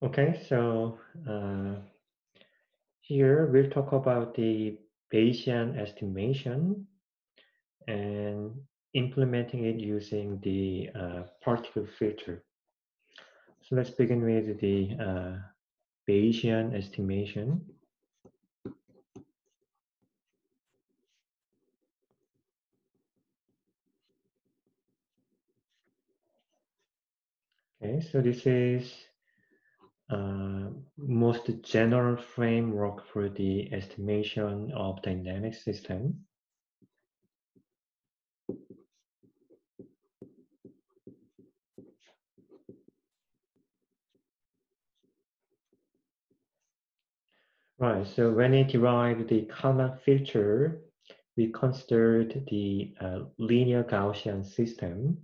Okay, so here we'll talk about the Bayesian estimation and implementing it using the particle filter. So let's begin with the Bayesian estimation. Okay, so this is most general framework for the estimation of dynamic system. Right, so when we derived the Kalman filter, we considered the linear Gaussian system,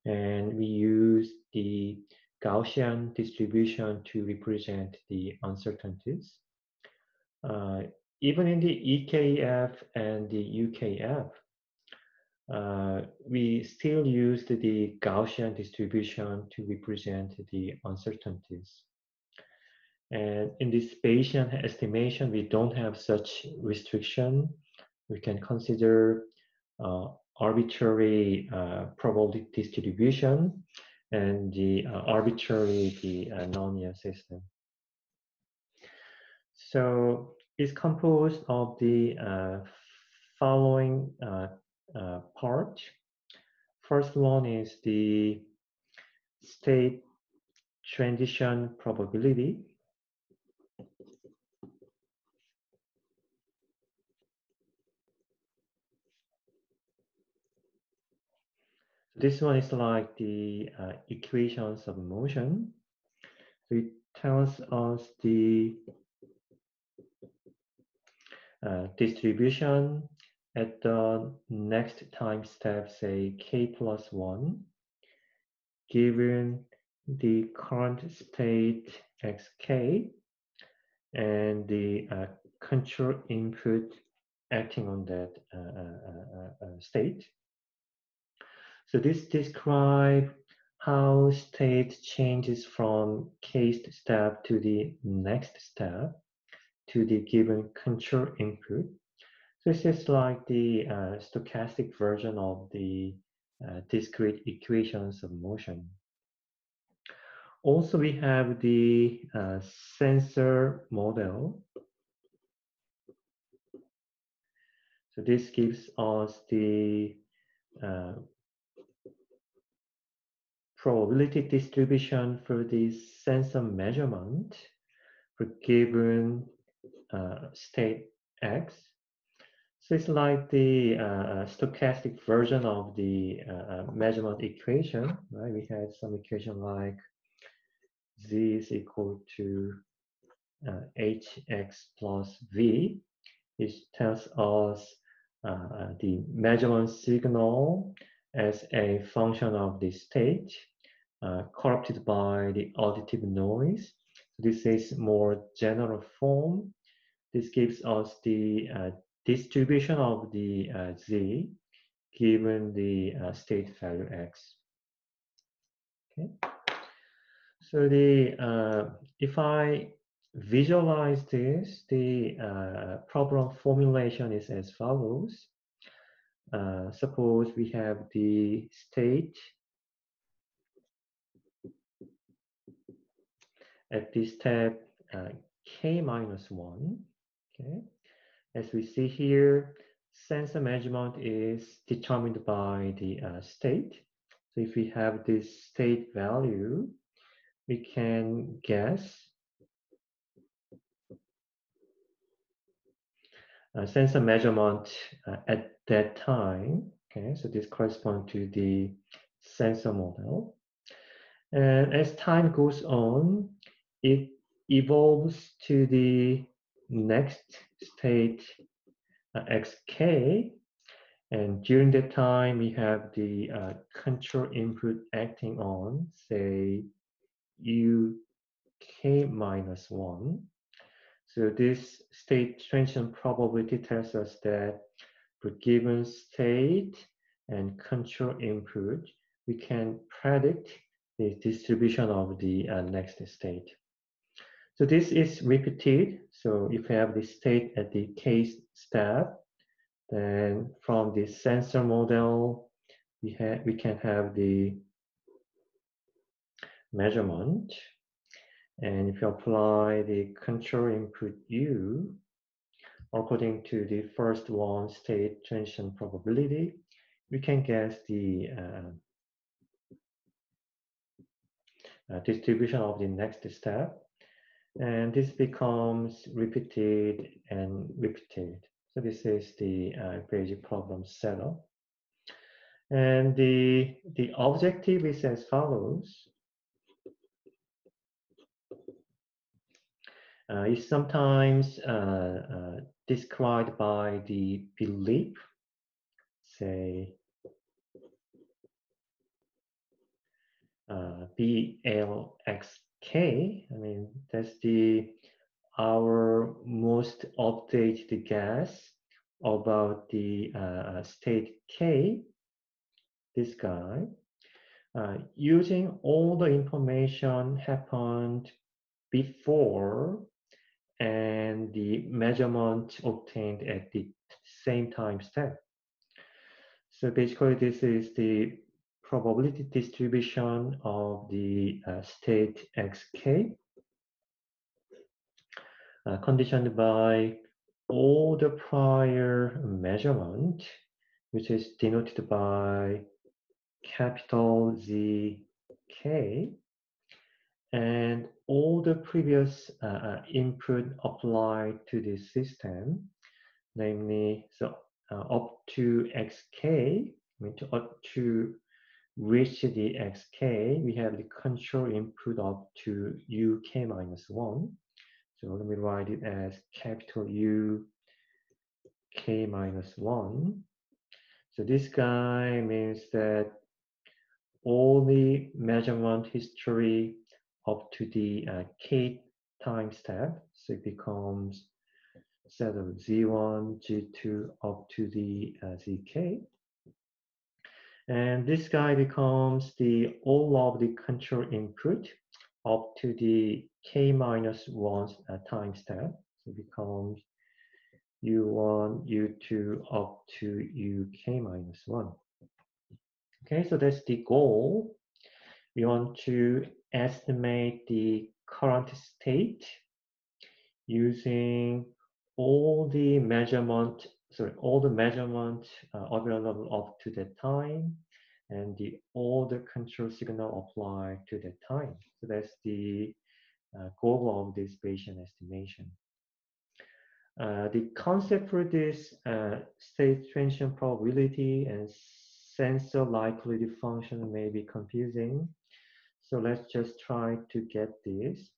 and we used the Gaussian distribution to represent the uncertainties. Even in the EKF and the UKF, we still used the Gaussian distribution to represent the uncertainties. And in this Bayesian estimation, we don't have such restriction. We can consider arbitrary probability distribution and the arbitrary nonlinear system. So it's composed of the following part. First one is the state transition probability. This one is like the equations of motion. So it tells us the distribution at the next time step, say k plus 1, given the current state xk and the control input acting on that state. So this describes how state changes from k step to the next step to the given control input. So this is like the stochastic version of the discrete equations of motion. Also, we have the sensor model. So this gives us the probability distribution for the sensor measurement for given state x. So it's like the stochastic version of the measurement equation, right? We had some equation like z is equal to hx plus v, which tells us the measurement signal as a function of the state corrupted by the auditive noise. This is more general form. This gives us the distribution of the z given the state value x. Okay. So the if I visualize this, the problem formulation is as follows. Suppose we have the state at this step k minus 1. Okay. As we see here, sensor measurement is determined by the state. So if we have this state value, we can guess sensor measurement at that time. Okay, so this corresponds to the sensor model. And as time goes on, it evolves to the next state xk. And during that time, we have the control input acting on, say, uk minus 1. So this state transition probability tells us that for given state and control input, we can predict the distribution of the next state. So this is repeated. So if you have the state at the case step, then from the sensor model, we can have the measurement. And if you apply the control input U, according to the first one state transition probability, we can guess the distribution of the next step. And this becomes repeated and repeated. So this is the Bayesian problem setup. And the objective is as follows. It's sometimes described by the belief, say BLXK. I mean, that's our most updated guess about the state K, this guy, using all the information happened before and the measurement obtained at the same time step. So basically, this is the probability distribution of the state xk, conditioned by all the prior measurement, which is denoted by capital ZK, and all the previous input applied to this system, namely, so up to xk, up to reach the xk, we have the control input up to uk minus 1. So let me write it as capital U k minus 1. So this guy means that all the measurement history up to the k time step, so it becomes set of z1, z2 up to the zk. And this guy becomes the all of the control input up to the k minus 1 time step. So it becomes u1, u2 up to uk minus 1. Okay, so that's the goal. We want to estimate the current state using all the measurement available up to that time and all the control signal applied to that time. So that's the goal of this Bayesian estimation. The concept for this state transition probability and sensor likelihood function may be confusing. So let's just try to get this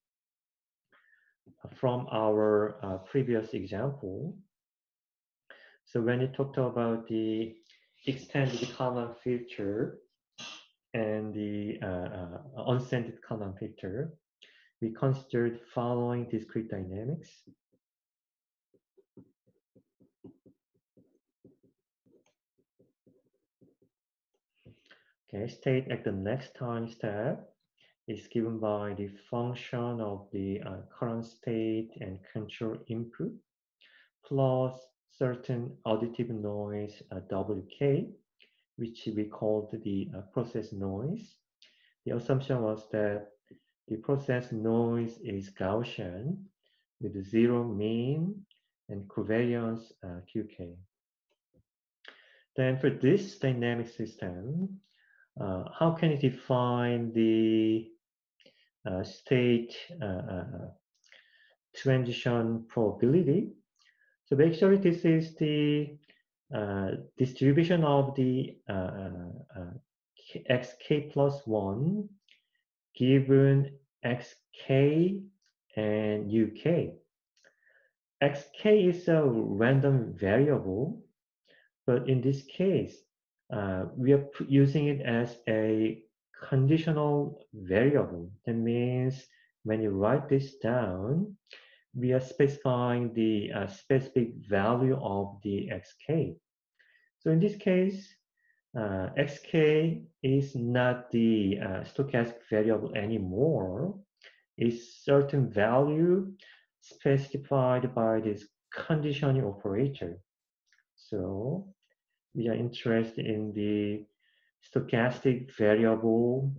from our previous example. So when you talked about the extended column filter and the unscented column filter, we considered following discrete dynamics. Okay, state at the next time step is given by the function of the current state and control input plus certain additive noise WK, which we called the process noise. The assumption was that the process noise is Gaussian with zero mean and covariance QK. Then for this dynamic system, how can you define the state transition probability? So basically, this is the distribution of the xk plus 1 given xk and uk. Xk is a random variable, but in this case, we are using it as a conditional variable. That means when you write this down, we are specifying the specific value of the xk. So in this case, xk is not the stochastic variable anymore. is certain value specified by this conditioning operator. So we are interested in the stochastic variable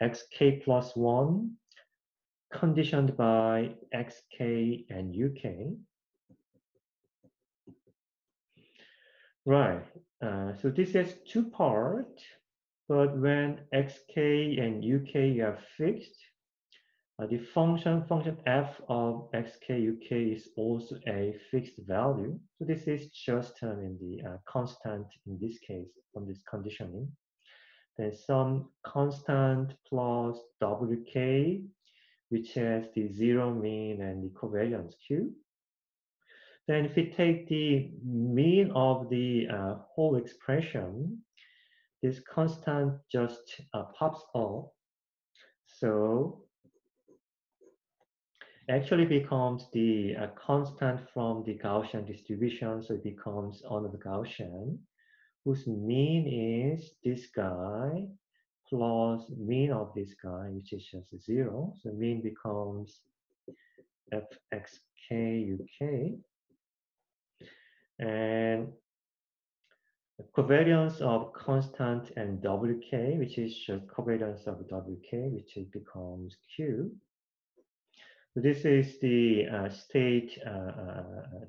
xk plus 1 conditioned by xk and uk. Right. So this has two parts, but when xk and uk are fixed, the function f of xk uk is also a fixed value. So this is just the constant in this case from this conditioning. Then some constant plus wk, which has the zero mean and the covariance q. Then if we take the mean of the whole expression, this constant just pops up. So actually becomes the constant from the Gaussian distribution. So it becomes another Gaussian, whose mean is this guy plus mean of this guy, which is just 0. So mean becomes fxk and the covariance of constant and wk, which is just covariance of wk, which becomes q. So this is the state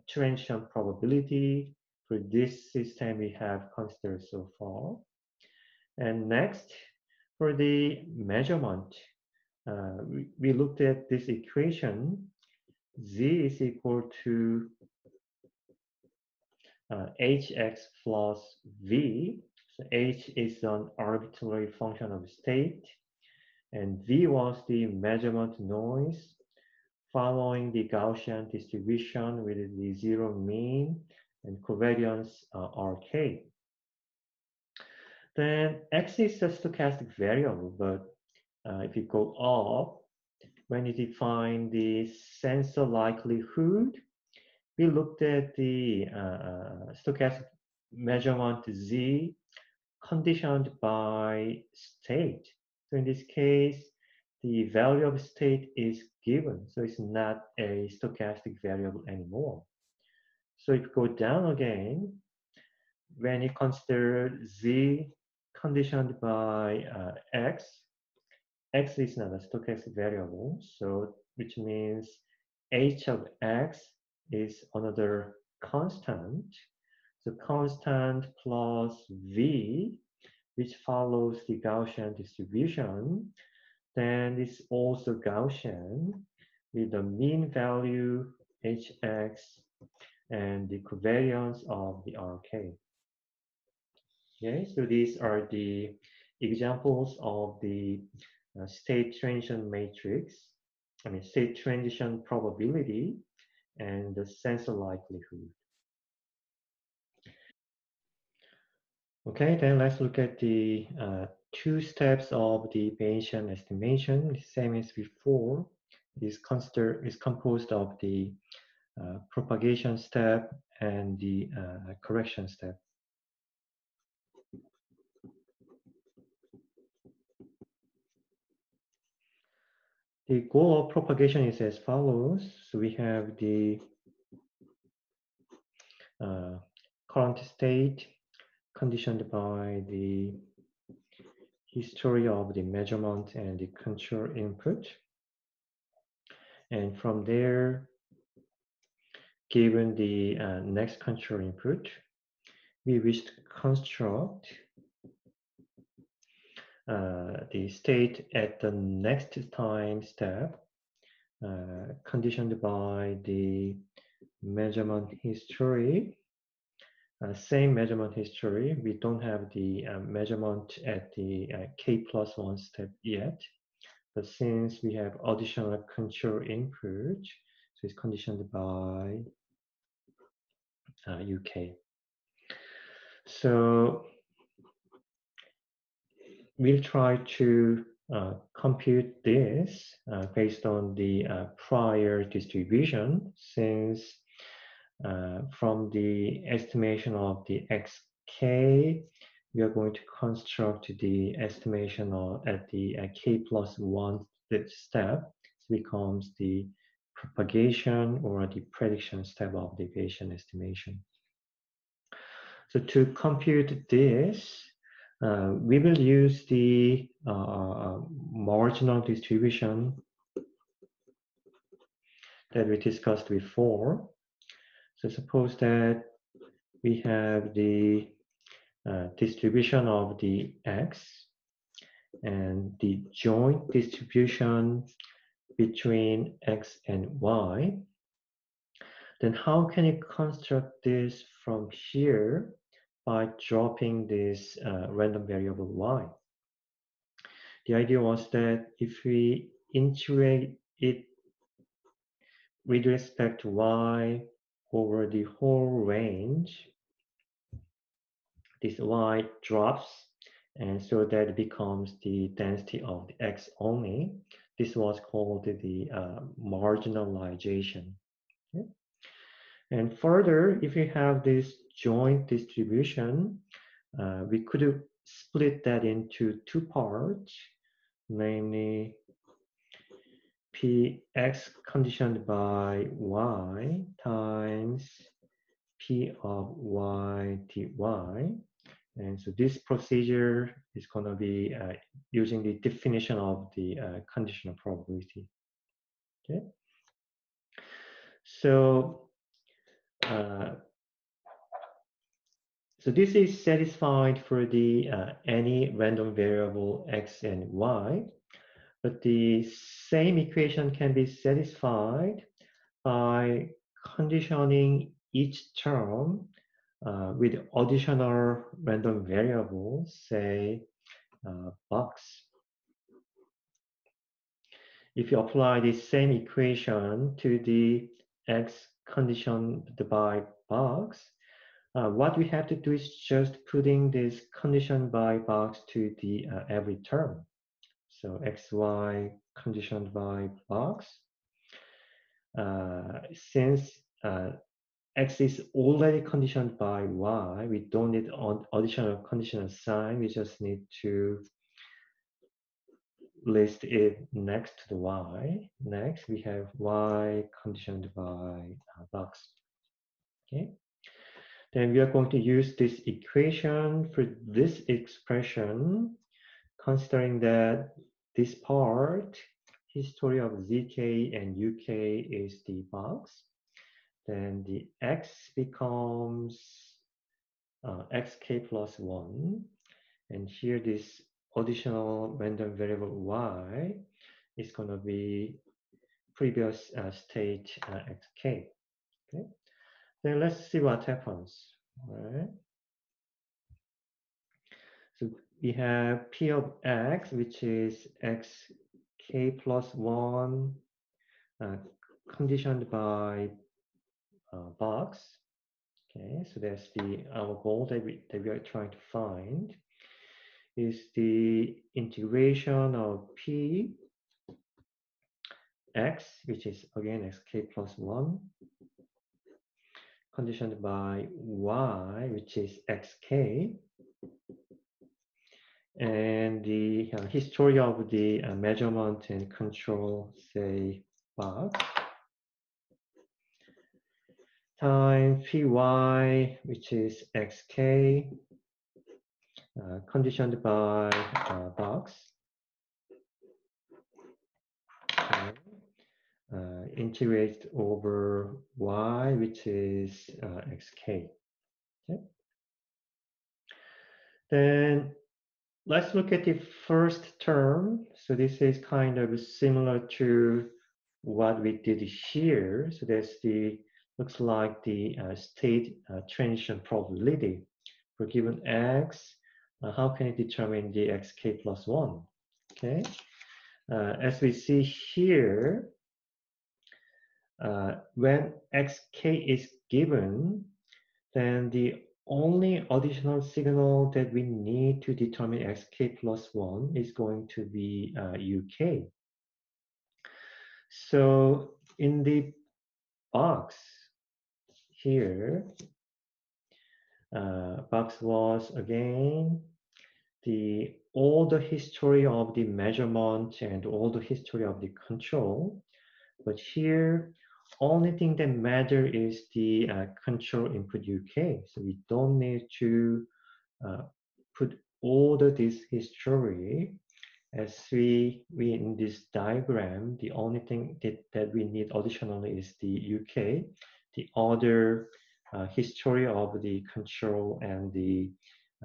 transition probability for this system we have considered so far. And next, for the measurement, we looked at this equation. Z is equal to hx plus v. So h is an arbitrary function of state, and v was the measurement noise following the Gaussian distribution with the zero mean and covariance Rk. Then x is a stochastic variable, but if you go up, when you define the sensor likelihood, we looked at the stochastic measurement z conditioned by state. So in this case, the value of state is given, so it's not a stochastic variable anymore. So if you go down again, when you consider z conditioned by x, x is not a stochastic variable, so which means h of x is another constant. So constant plus v, which follows the Gaussian distribution, then it's also Gaussian with the mean value hx and the covariance of the rk. Okay, so these are the examples of the state transition matrix, state transition probability and the sensor likelihood. Okay, then let's look at the two steps of the Bayesian estimation. The same as before, is composed of the propagation step and the correction step. The goal of propagation is as follows. So we have the current state conditioned by the history of the measurement and the control input. And from there, given the next control input, we wish to construct the state at the next time step, conditioned by the measurement history. Same measurement history. We don't have the measurement at the k plus 1 step yet. But since we have additional control input, so it's conditioned by UK. So we'll try to compute this based on the prior distribution, since from the estimation of the xk, we are going to construct the estimation at the k plus 1 step. becomes the propagation or the prediction step of the Bayesian estimation. So to compute this, we will use the marginal distribution that we discussed before. So suppose that we have the distribution of the x and the joint distribution between x and y. Then how can you construct this from here by dropping this random variable y? The idea was that if we integrate it with respect to y over the whole range, this y drops, and so that becomes the density of the x only. This was called the marginalization. Okay? And further, if you have this joint distribution, we could split that into two parts, namely px conditioned by y times p of y dy. And so this procedure is going to be using the definition of the conditional probability. Okay. So this is satisfied for the any random variable x and y, but the same equation can be satisfied by conditioning each term with additional random variables, say box. If you apply the same equation to the x conditioned by box, what we have to do is just putting this condition by box to the every term. So xy conditioned by box. Since x is already conditioned by y, we don't need additional conditional sign. We just need to list it next to the y. Next, we have y conditioned by box. Okay. Then we are going to use this equation for this expression, considering that this part, history of zk and uk is the box. Then the x becomes xk plus 1. And here this additional random variable y is going to be previous state xk. Okay. Then let's see what happens. All right. So we have p of x, which is xk plus 1 conditioned by box. Okay, so that's our goal that we are trying to find is the integration of p x, which is again xk plus 1, conditioned by y, which is xk, and the history of the measurement and control, say box, times py, which is xk, conditioned by box, okay. Integrate over y, which is xk. Okay. Then let's look at the first term. So this is kind of similar to what we did here. So that's looks like the state transition probability for given x. How can you determine the xk plus 1? Okay. As we see here, when xk is given, then the only additional signal that we need to determine xk plus 1 is going to be uk. So in the box here, box was again all the history of the measurement and all the history of the control. But here, only thing that matter is the control input UK. So we don't need to put all this history. As we in this diagram, the only thing that we need additionally is the UK. The other history of the control and the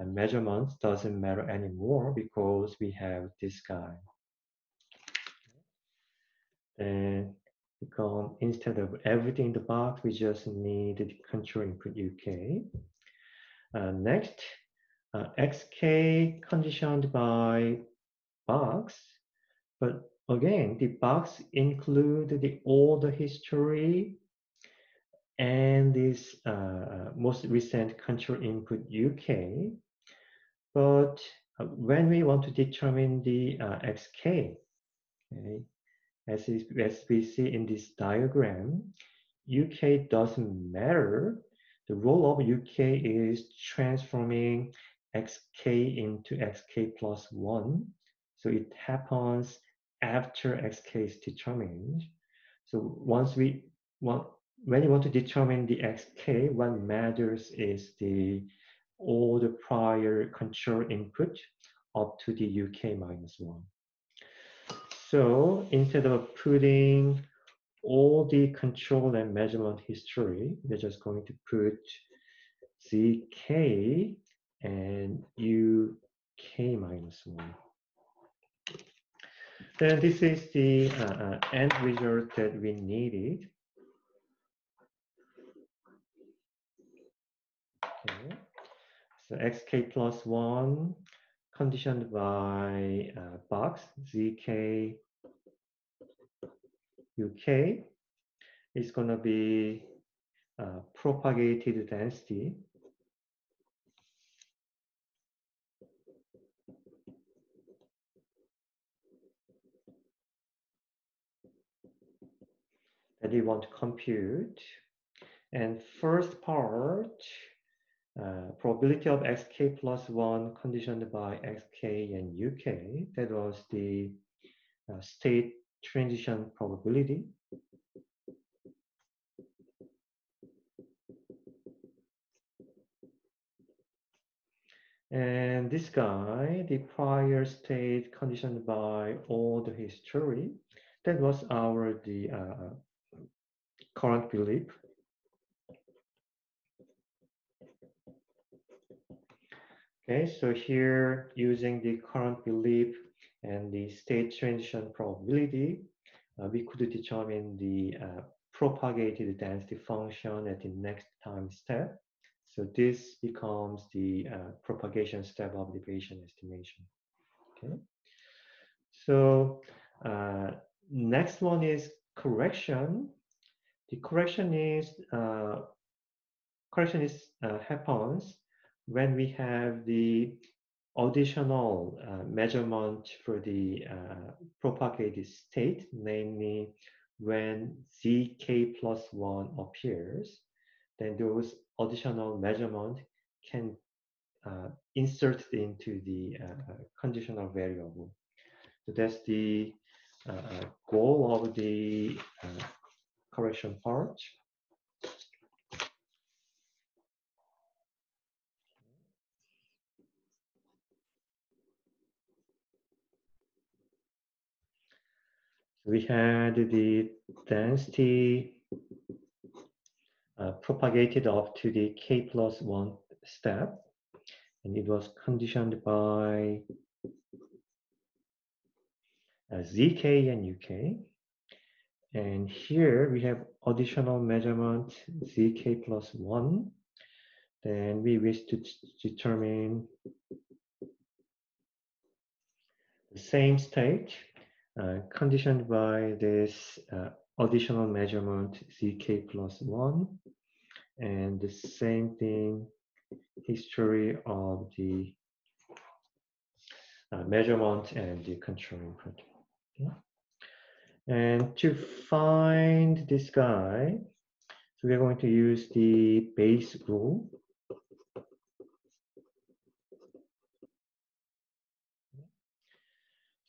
measurements doesn't matter anymore because we have this guy. And instead of everything in the box, we just need the control input UK. Next, XK conditioned by box, but again, the box include all the history and this most recent control input UK. But when we want to determine the XK, okay, as we see in this diagram, UK doesn't matter. The role of UK is transforming xk into xk plus 1. So it happens after xk is determined. So when you want to determine the xk, what matters is all the prior control input up to the UK minus 1. So instead of putting all the control and measurement history, we're just going to put zk and uk minus 1. Then this is the end result that we needed. Okay. So xk plus 1 conditioned by box zk uk is going to be propagated density that we want to compute. And first part, probability of xk plus 1 conditioned by xk and uk, that was the state transition probability. And this guy, the prior state conditioned by all the history, that was the current belief. Okay, so here using the current belief and the state transition probability, we could determine the propagated density function at the next time step. So this becomes the propagation step of the Bayesian estimation. Okay. So next one is correction. The correction happens when we have the additional measurement for the propagated state, namely when zk plus 1 appears, then those additional measurement can insert into the conditional variable. So that's the goal of the correction part. We had the density propagated up to the k plus 1 step, and it was conditioned by zk and uk. And here we have additional measurement zk plus 1. Then we wish to determine the same state conditioned by this additional measurement zk plus 1, and the same thing, history of the measurement and the control input. Okay. And to find this guy, so we're going to use the Bayes rule.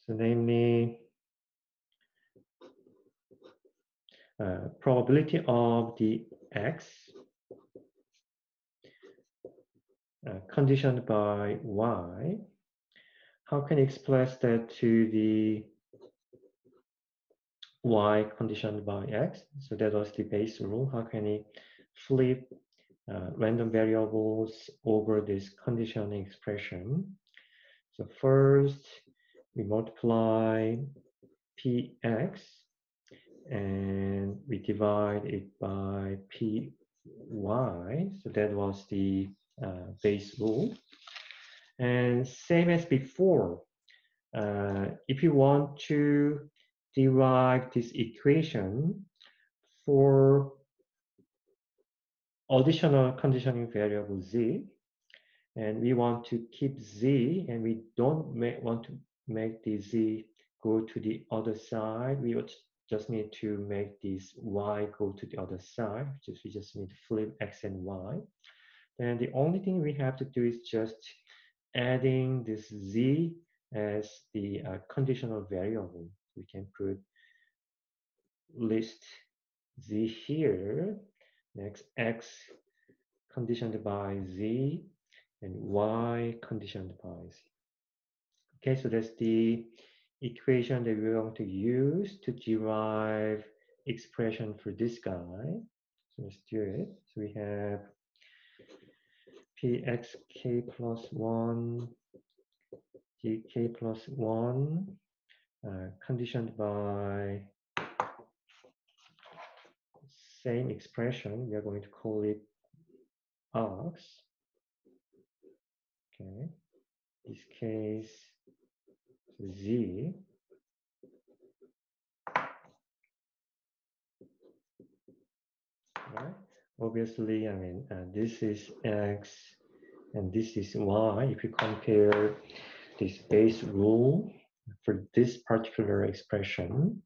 So namely, probability of the x conditioned by y. How can you express that to the y conditioned by x? So that was the base rule. How can you flip random variables over this conditioning expression? So first, we multiply px and we divide it by py. So that was the base rule. And same as before, if you want to derive this equation for additional conditioning variable z, and we want to keep z, and we don't want to make the z go to the other side, we just need to make this y go to the other side. We just need to flip x and y. And the only thing we have to do is just adding this z as the conditional variable. We can put list z here, next x conditioned by z, and y conditioned by z. Okay, so that's the equation that we're going to use to derive expression for this guy. So let's do it. So we have pxk plus 1 dk plus 1 conditioned by same expression. We are going to call it x. Okay, this case z. Right? Obviously, I mean, this is x and this is y. If you compare this base rule for this particular expression,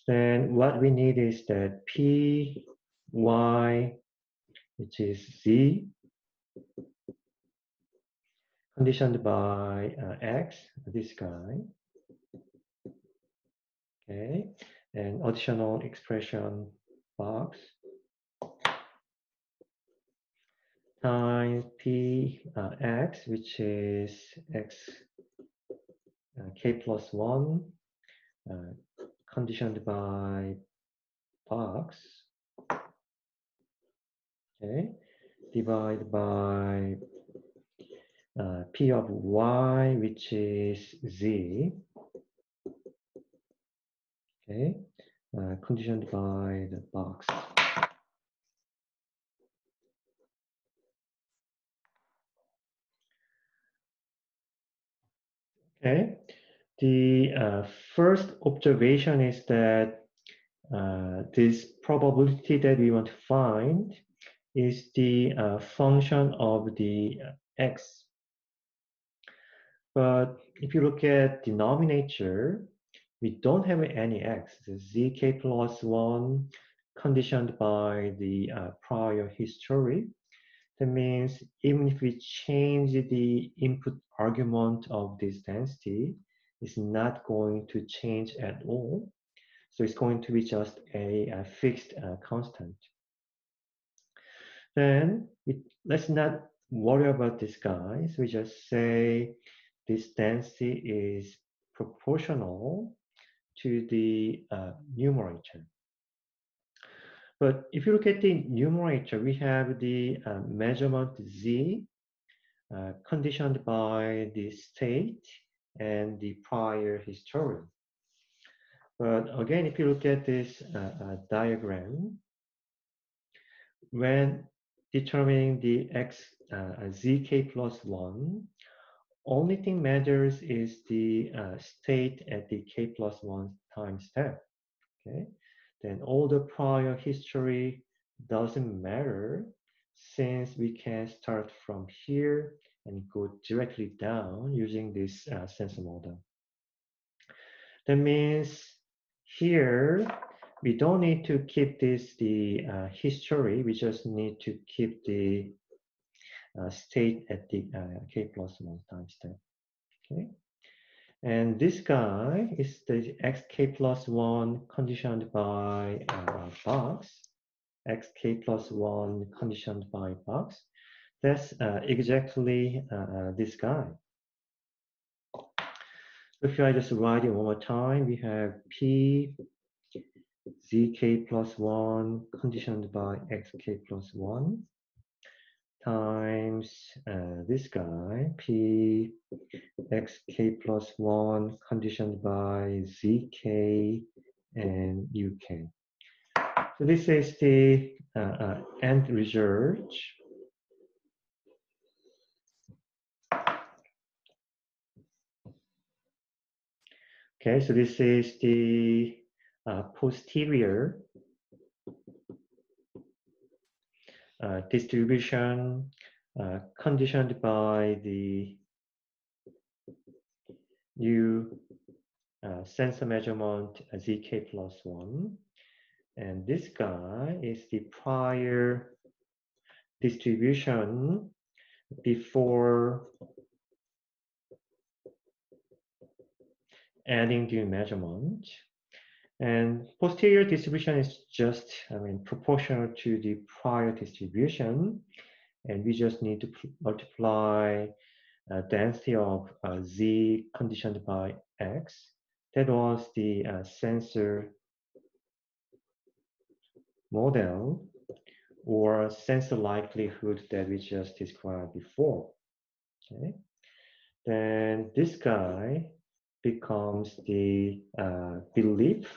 then what we need is that py, which is z, conditioned by x, this guy, okay, and additional expression box times p x, which is x k plus 1, conditioned by box, okay, divided by p of y, which is z, okay, conditioned by the box. Okay, the first observation is that this probability that we want to find is the function of the x. But if you look at denominator, we don't have any x. The zk plus 1 conditioned by the prior history. That means even if we change the input argument of this density, it's not going to change at all. So it's going to be just a fixed constant. Then let's not worry about this, guys. We just say this density is proportional to the numerator. But if you look at the numerator, we have the measurement z conditioned by the state and the prior history. But again, if you look at this diagram, when determining the x zk plus 1, only thing matters is the state at the k plus 1 time step. Okay, then all the prior history doesn't matter, since we can start from here and go directly down using this sensor model. That means here we don't need to keep the history. We just need to keep the state at the k plus 1 time step. Okay, And this guy is the xk plus 1 conditioned by box. Xk plus 1 conditioned by box. That's exactly this guy. If I just write it one more time, we have p zk plus 1 conditioned by xk plus 1 times this guy, p xk plus 1 conditioned by zk and uk. So this is the end result. Okay, so this is the posterior distribution conditioned by the new sensor measurement zk plus 1. And this guy is the prior distribution before adding the measurement. And posterior distribution is just, proportional to the prior distribution. And we just need to multiply density of z conditioned by x. That was the sensor model or sensor likelihood that we just described before. Okay. Then this guy becomes the belief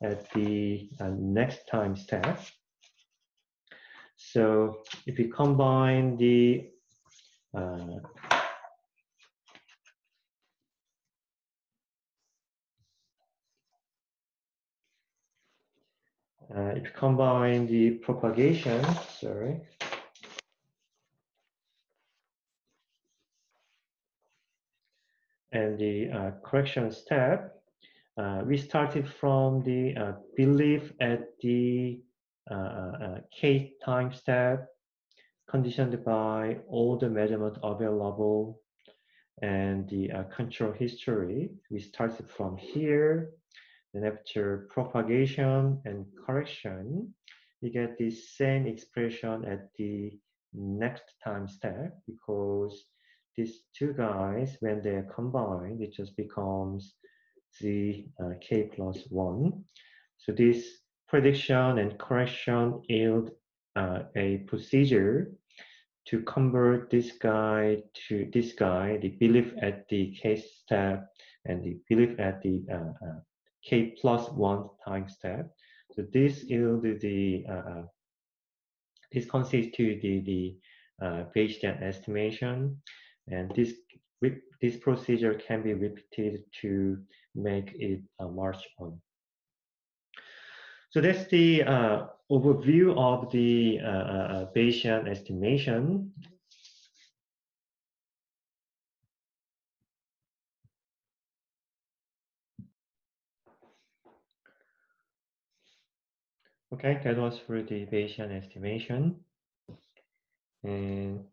at the next time step. So if we combine the propagation, and the correction step, we started from the belief at the k time step conditioned by all the measurement available and the control history. We started from here, then after propagation and correction, we get the same expression at the next time step because these two guys, when they're combined, it just becomes the k plus 1. So this prediction and correction yield a procedure to convert this guy to this guy, the belief at the k step and the belief at the k plus 1 time step. So this yield this consists to the Bayesian estimation, and this procedure can be repeated to make it march on. So that's the overview of the Bayesian estimation. Okay, that was for the Bayesian estimation. And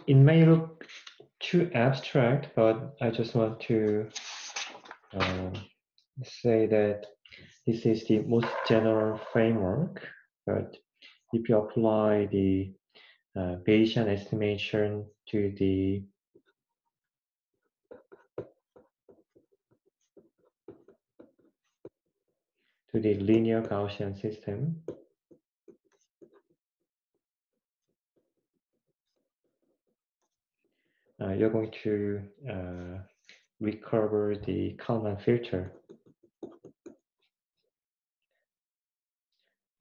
it may look too abstract, but I just want to say that this is the most general framework. But if you apply the Bayesian estimation to the linear Gaussian system, you're going to recover the Kalman filter.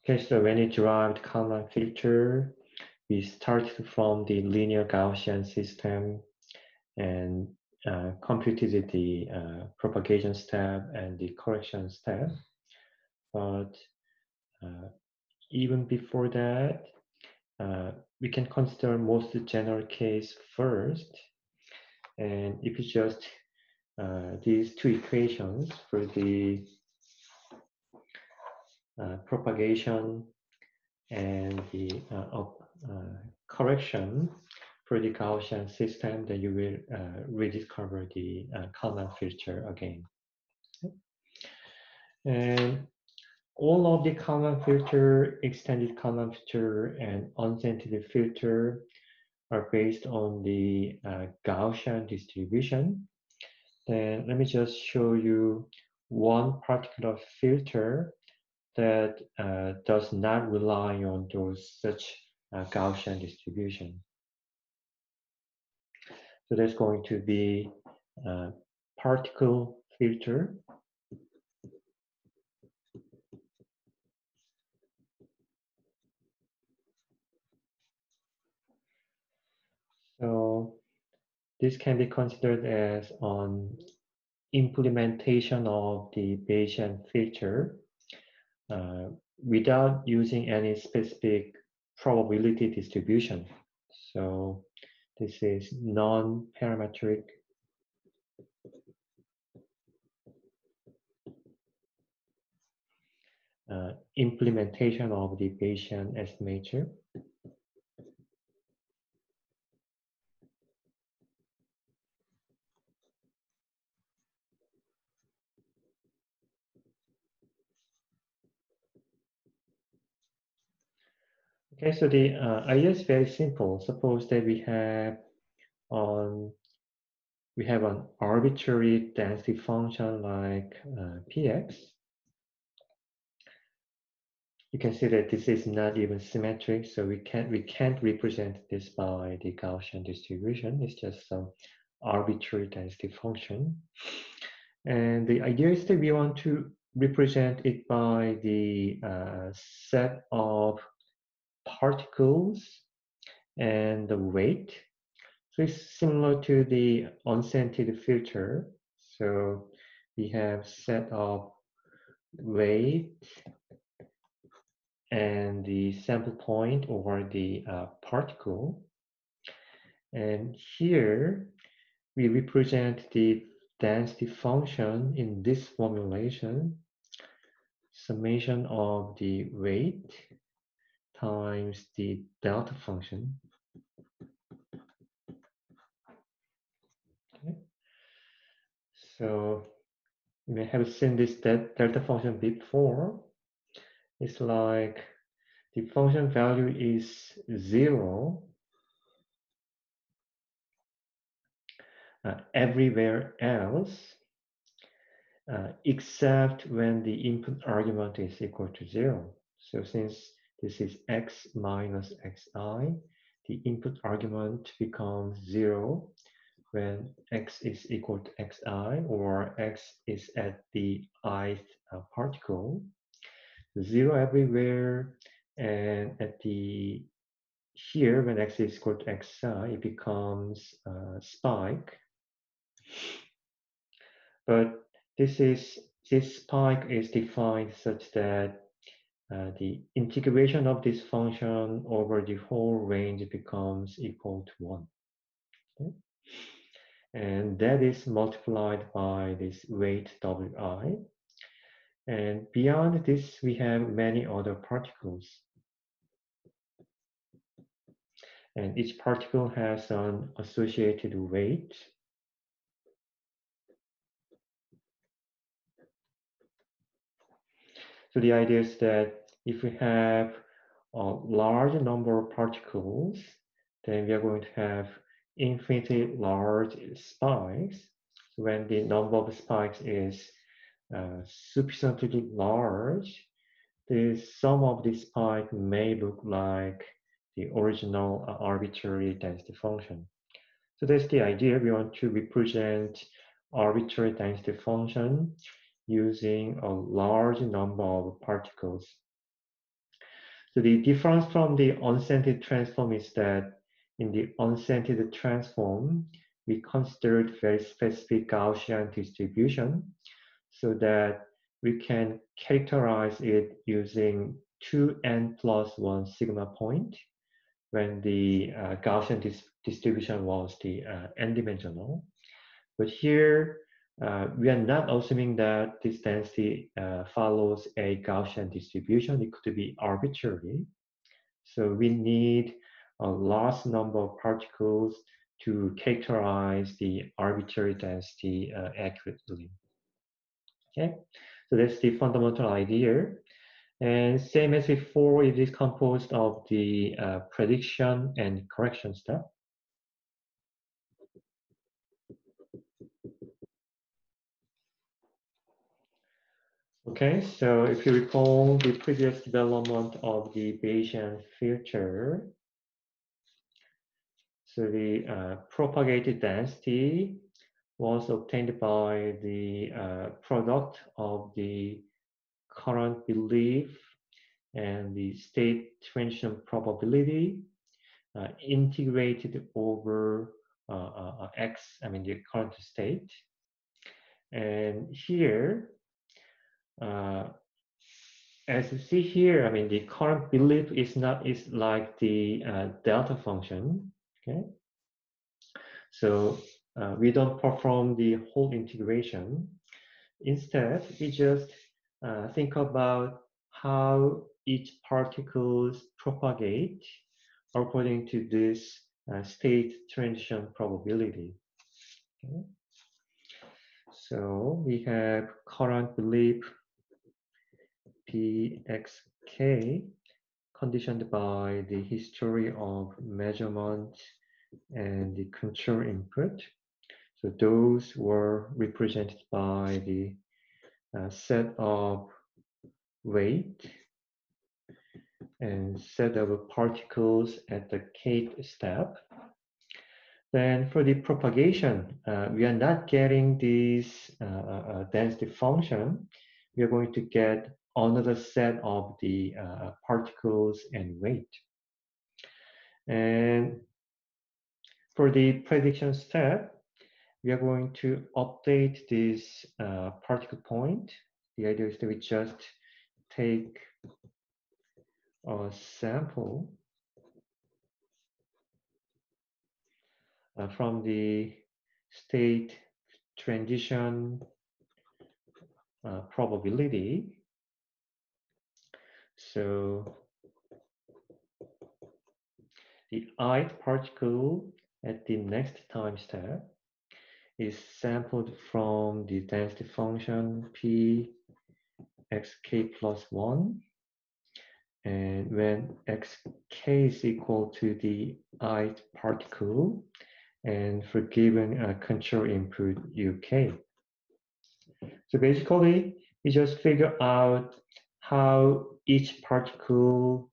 Okay, so when you derived Kalman filter, we started from the linear Gaussian system and computed the propagation step and the correction step. But even before that, we can consider most general case first. And if you just these two equations for the propagation and the correction, for the Gaussian system, then you will rediscover the Kalman filter again. And all of the Kalman filter, extended Kalman filter, and unscented filter are based on the Gaussian distribution. Then let me just show you one particular filter that does not rely on those such Gaussian distribution. So there's going to be a particle filter. So this can be considered as an implementation of the Bayesian filter without using any specific probability distribution. So this is non-parametric implementation of the Bayesian estimator. Okay, so the idea is very simple. Suppose that we have an arbitrary density function like px. You can see that this is not even symmetric, so we can't represent this by the Gaussian distribution. It's just some arbitrary density function. And the idea is that we want to represent it by the set of particles and the weight. So it's similar to the unscented filter. So we have set of weight and the sample point over the particle. And here we represent the density function in this formulation, summation of the weight times the delta function. Okay. So you may have seen this delta function before. It's like the function value is 0 everywhere else except when the input argument is equal to 0. So since this is x minus xi, the input argument becomes 0 when x is equal to xi or x is at the ith particle. 0 everywhere, and at the here when x is equal to xi, it becomes spike. But this spike is defined such that the integration of this function over the whole range becomes equal to 1. Okay? And that is multiplied by this weight wi. And beyond this, we have many other particles. And each particle has an associated weight. So the idea is that if we have a large number of particles, then we are going to have infinitely large spikes. So when the number of spikes is sufficiently large, the sum of the spike may look like the original arbitrary density function. So that's the idea. We want to represent arbitrary density function using a large number of particles. So the difference from the unscented transform is that in the unscented transform, we considered very specific Gaussian distribution so that we can characterize it using 2n plus 1 sigma point when the Gaussian distribution was the n-dimensional. But here, we are not assuming that this density follows a Gaussian distribution. It could be arbitrary. So we need a large number of particles to characterize the arbitrary density accurately. Okay, so that's the fundamental idea. And same as before, it is composed of the prediction and correction step. Okay, so if you recall the previous development of the Bayesian filter, so the propagated density was obtained by the product of the current belief and the state transition probability integrated over x, I mean the current state. And here, as you see here, I mean the current belief is like the delta function. Okay, so we don't perform the whole integration. Instead, we just think about how each particles propagate according to this state transition probability. Okay. So we have current belief Pxk conditioned by the history of measurement and the control input. So those were represented by the set of weight and set of particles at the kth step. Then for the propagation, we are not getting this density function. We are going to get another set of the particles and weight. And for the prediction step, we are going to update this particle point. The idea is that we just take a sample from the state transition probability. So the ith particle at the next time step is sampled from the density function p xk plus 1. And when xk is equal to the ith particle, and for given control input uk. So basically, we just figure out how each particle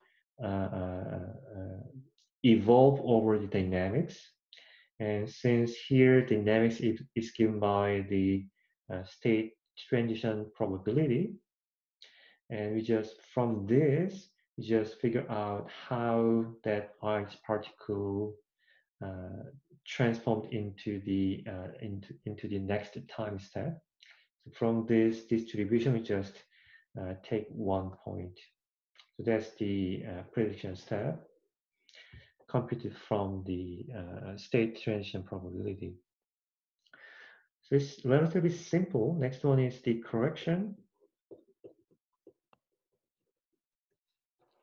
evolve over the dynamics. And since here dynamics is given by the state transition probability, and we just from this we just figure out how that ith particle transformed into the next time step. So from this distribution, we just take 1 point. So that's the prediction step computed from the state transition probability. So it's relatively simple. Next one is the correction.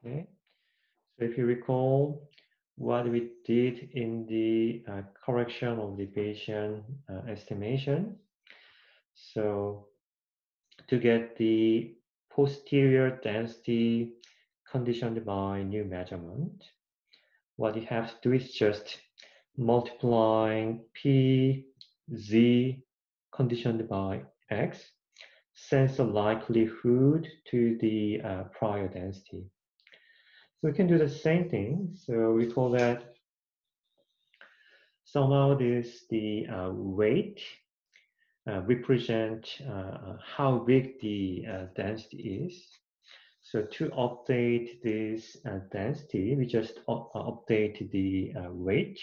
Okay. So if you recall what we did in the correction of the Bayesian estimation, so to get the posterior density conditioned by new measurement, what you have to do is just multiplying p z conditioned by x, sense the likelihood to the prior density. So we can do the same thing. So we call that somehow this the weight represent how big the density is. So to update this density, we just update the weight.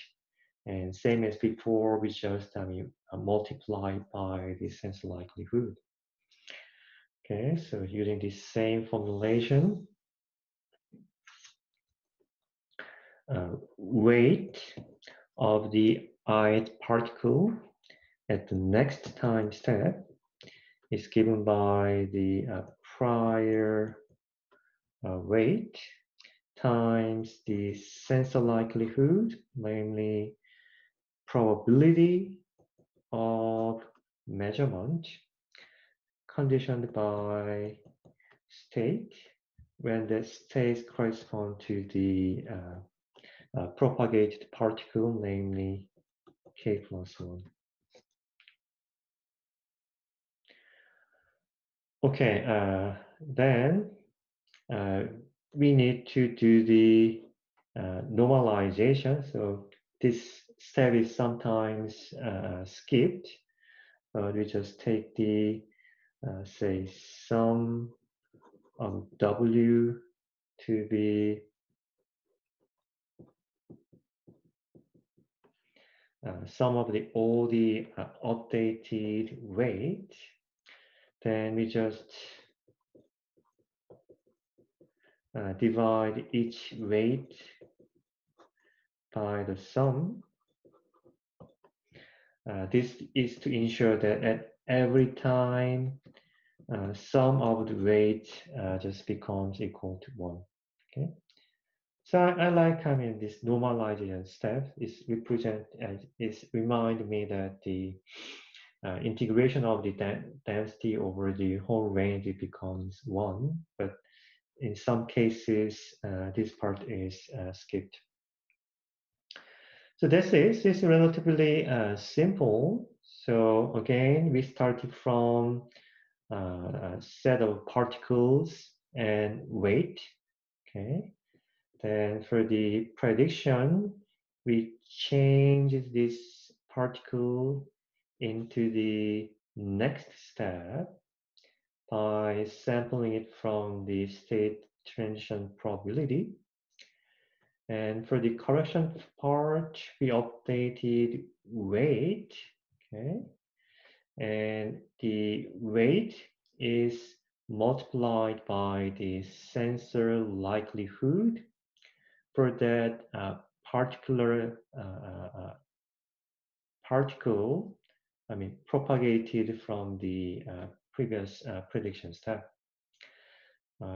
And same as before, we just multiply by the sense likelihood. Okay, so using the same formulation, weight of the ith particle at the next time step is given by the prior weight times the sensor likelihood, namely probability of measurement, conditioned by state, when the states correspond to the propagated particle, namely k plus 1. Okay, then we need to do the normalization. So this step is sometimes skipped, but we just take the, say, sum of W to be sum of all the updated weight. Then we just divide each weight by the sum. This is to ensure that at every time sum of the weight just becomes equal to 1. Okay. So I like, this normalization step is remind me that the integration of the density over the whole range becomes 1, but in some cases this part is skipped. So this is relatively simple. So again, we started from a set of particles and weight. Okay. Then for the prediction, we change this particle into the next step by sampling it from the state transition probability. And for the correction part, we updated weight. Okay. And the weight is multiplied by the sensor likelihood for that particular particle, propagated from the previous prediction step.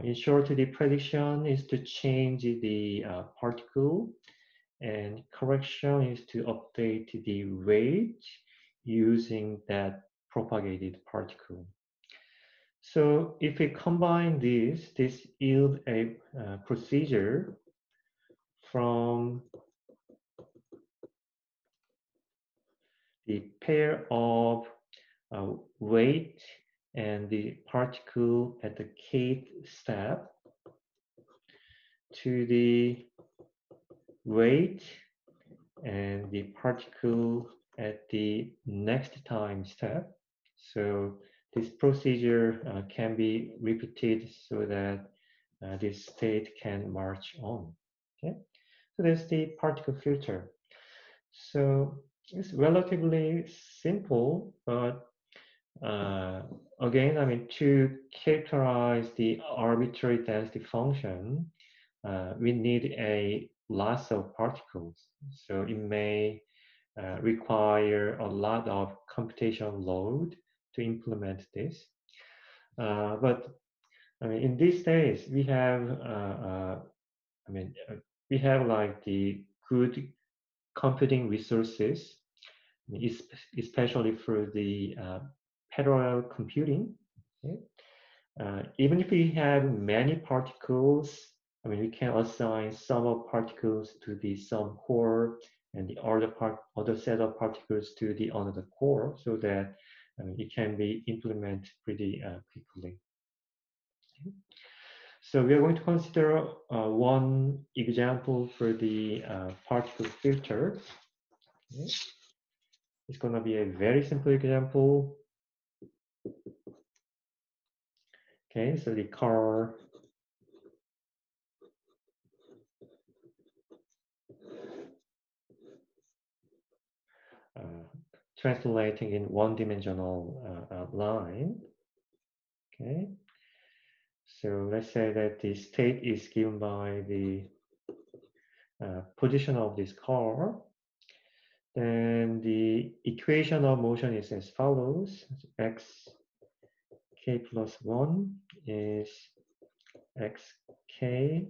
In short, the prediction is to change the particle, and correction is to update the weight using that propagated particle. So if we combine this yields a procedure from the pair of weight and the particle at the kth step to the weight and the particle at the next time step. So this procedure can be repeated so that this state can march on. Okay, so that's the particle filter. So it's relatively simple, but again, to characterize the arbitrary density function, we need a lots of particles. So it may require a lot of computational load to implement this. But in these days, we have, we have like the good computing resources, especially for the parallel computing. Okay? Even if we have many particles, we can assign some of particles to the some core and the other set of particles to the another core, so that it can be implemented pretty quickly. Okay. So we are going to consider one example for the particle filter. Okay. It's going to be a very simple example. Okay, so the car translating in one-dimensional line. Okay, so let's say that the state is given by the position of this car. Then the equation of motion is as follows: x k plus 1 is x k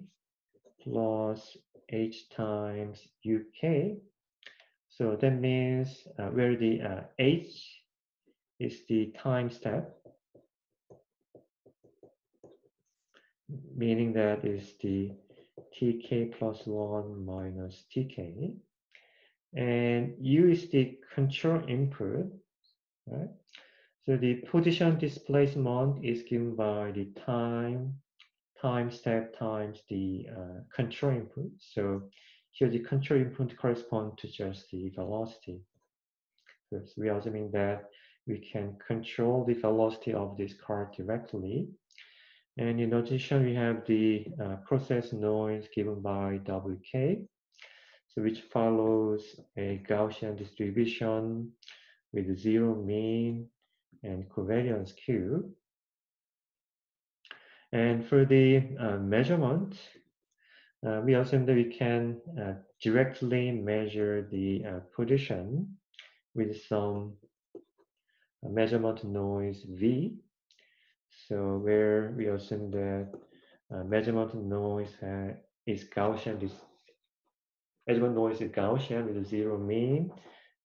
plus h times uk. So that means where the h is the time step, meaning that is the tk plus 1 minus tk, and u is the control input, right? So the position displacement is given by the time step times the control input. So here the control input corresponds to just the velocity. So we are assuming that we can control the velocity of this car directly. And in addition, we have the process noise given by WK, so which follows a Gaussian distribution with zero mean and covariance Q. And for the measurement, we assume that we can directly measure the position with some measurement noise V. So where we assume that measurement noise is Gaussian, measurement noise is Gaussian with a zero mean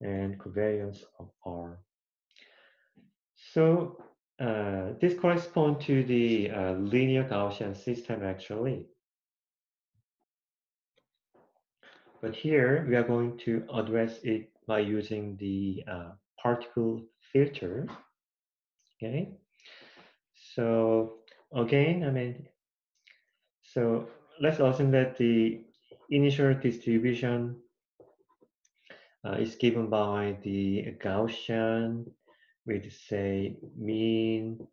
and covariance of R. So this corresponds to the linear Gaussian system actually. But here we are going to address it by using the particle filter. Okay. So again, so let's assume that the initial distribution is given by the Gaussian with say mean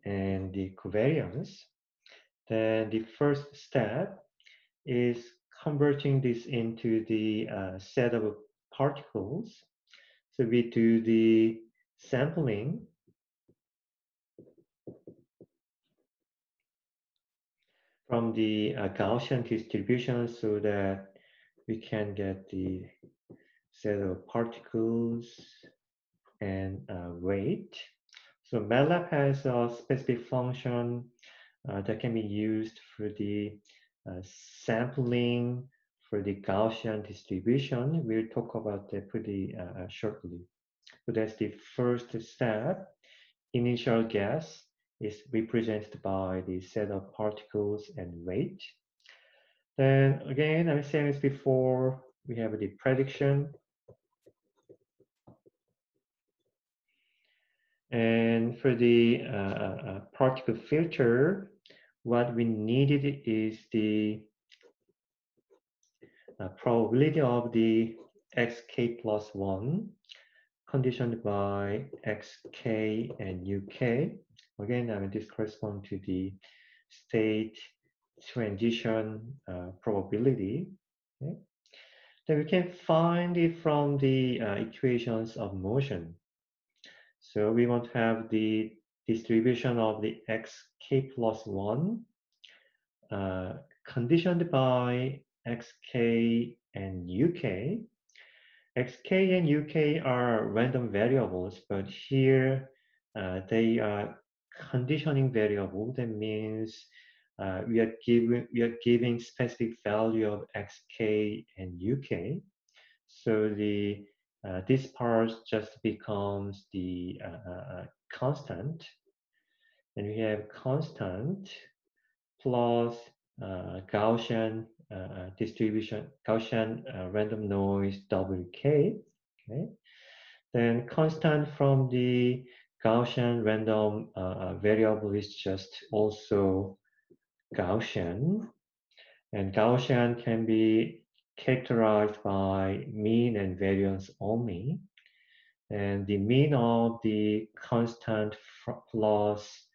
and the covariance. Then the first step is converting this into the set of particles. So we do the sampling from the Gaussian distribution so that we can get the set of particles and weight. So Matlab has a specific function that can be used for the sampling for the Gaussian distribution. We'll talk about that pretty shortly. So that's the first step. Initial gas is represented by the set of particles and weight. Then again, I'm saying as before, we have the prediction. And for the particle filter, what we needed is the probability of the xk plus 1 conditioned by xk and uk. Again, this corresponds to the state transition probability. Okay? Then we can find it from the equations of motion. So we want to have the distribution of the xk plus 1 conditioned by xk and uk. xk and uk are random variables, but here they are conditioning variable. That means we are giving specific value of xk and uk. So the this part just becomes the constant, and we have constant plus Gaussian distribution, Gaussian random noise WK. Okay, then constant from the Gaussian random variable is just also Gaussian, and Gaussian can be characterized by mean and variance only. And the mean of the constant plus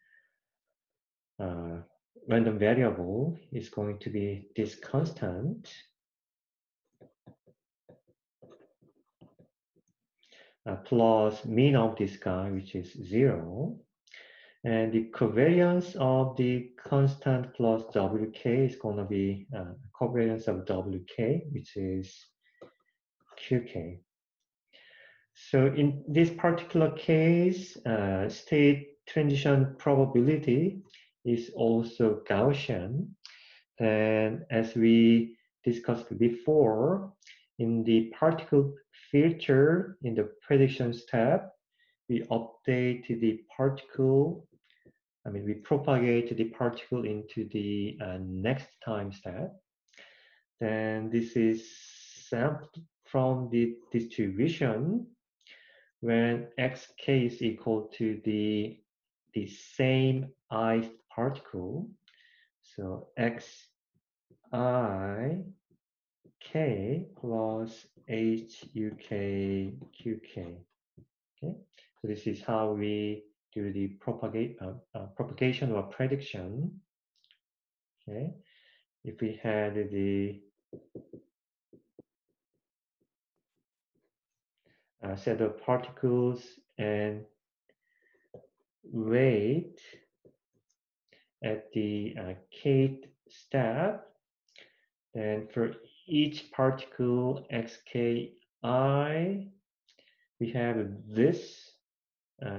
random variable is going to be this constant plus mean of this guy, which is 0. And the covariance of the constant plus WK is going to be covariance of WK, which is QK. So in this particular case, state transition probability is also Gaussian. Then, as we discussed before, in the particle filter in the prediction step, we update the particle, we propagate the particle into the next time step. Then this is sampled from the distribution when xk is equal to the same ith particle. So xi k plus huk qk. Okay, so this is how we do the propagation or prediction. Okay, if we had the set of particles and weight at the kth step, then for each particle xki, we have this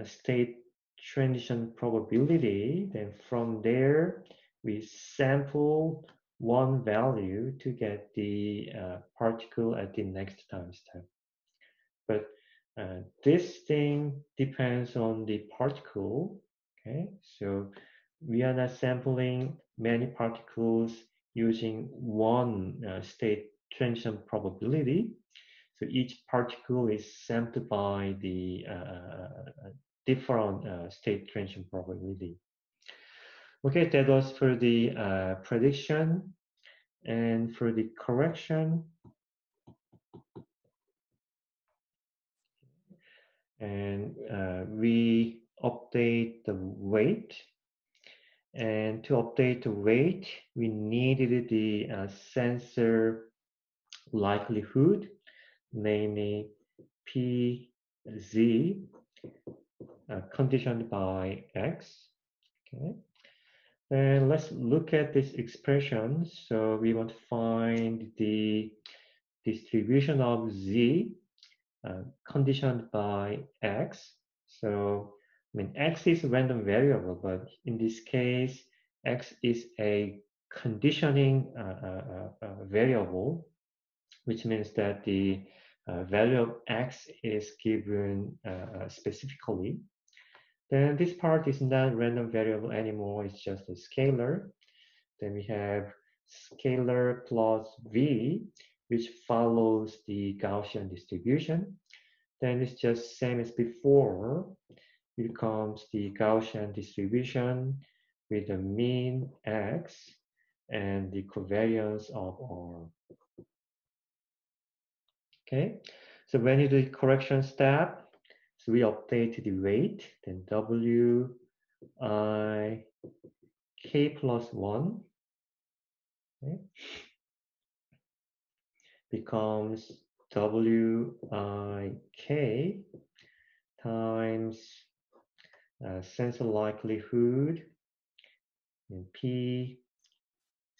state transition probability. Then from there, we sample one value to get the particle at the next time step. But this thing depends on the particle. Okay, so we are not sampling many particles using one state transition probability. So each particle is sampled by the different state transition probability. Okay, that was for the prediction. And for the correction, and we update the weight. And to update the weight, we needed the sensor likelihood, namely PZ, conditioned by X. Okay. And let's look at this expression. So we want to find the distribution of Z conditioned by X. So, X is a random variable, but in this case, X is a conditioning variable, which means that the value of X is given specifically. Then this part is not random variable anymore, it's just a scalar. Then we have scalar plus V, which follows the Gaussian distribution. Then it's just same as before. It becomes the Gaussian distribution with the mean X and the covariance of R. Okay, so when you do the correction step, so we update the weight, then W I K plus 1, okay, becomes WIK times sensor likelihood and P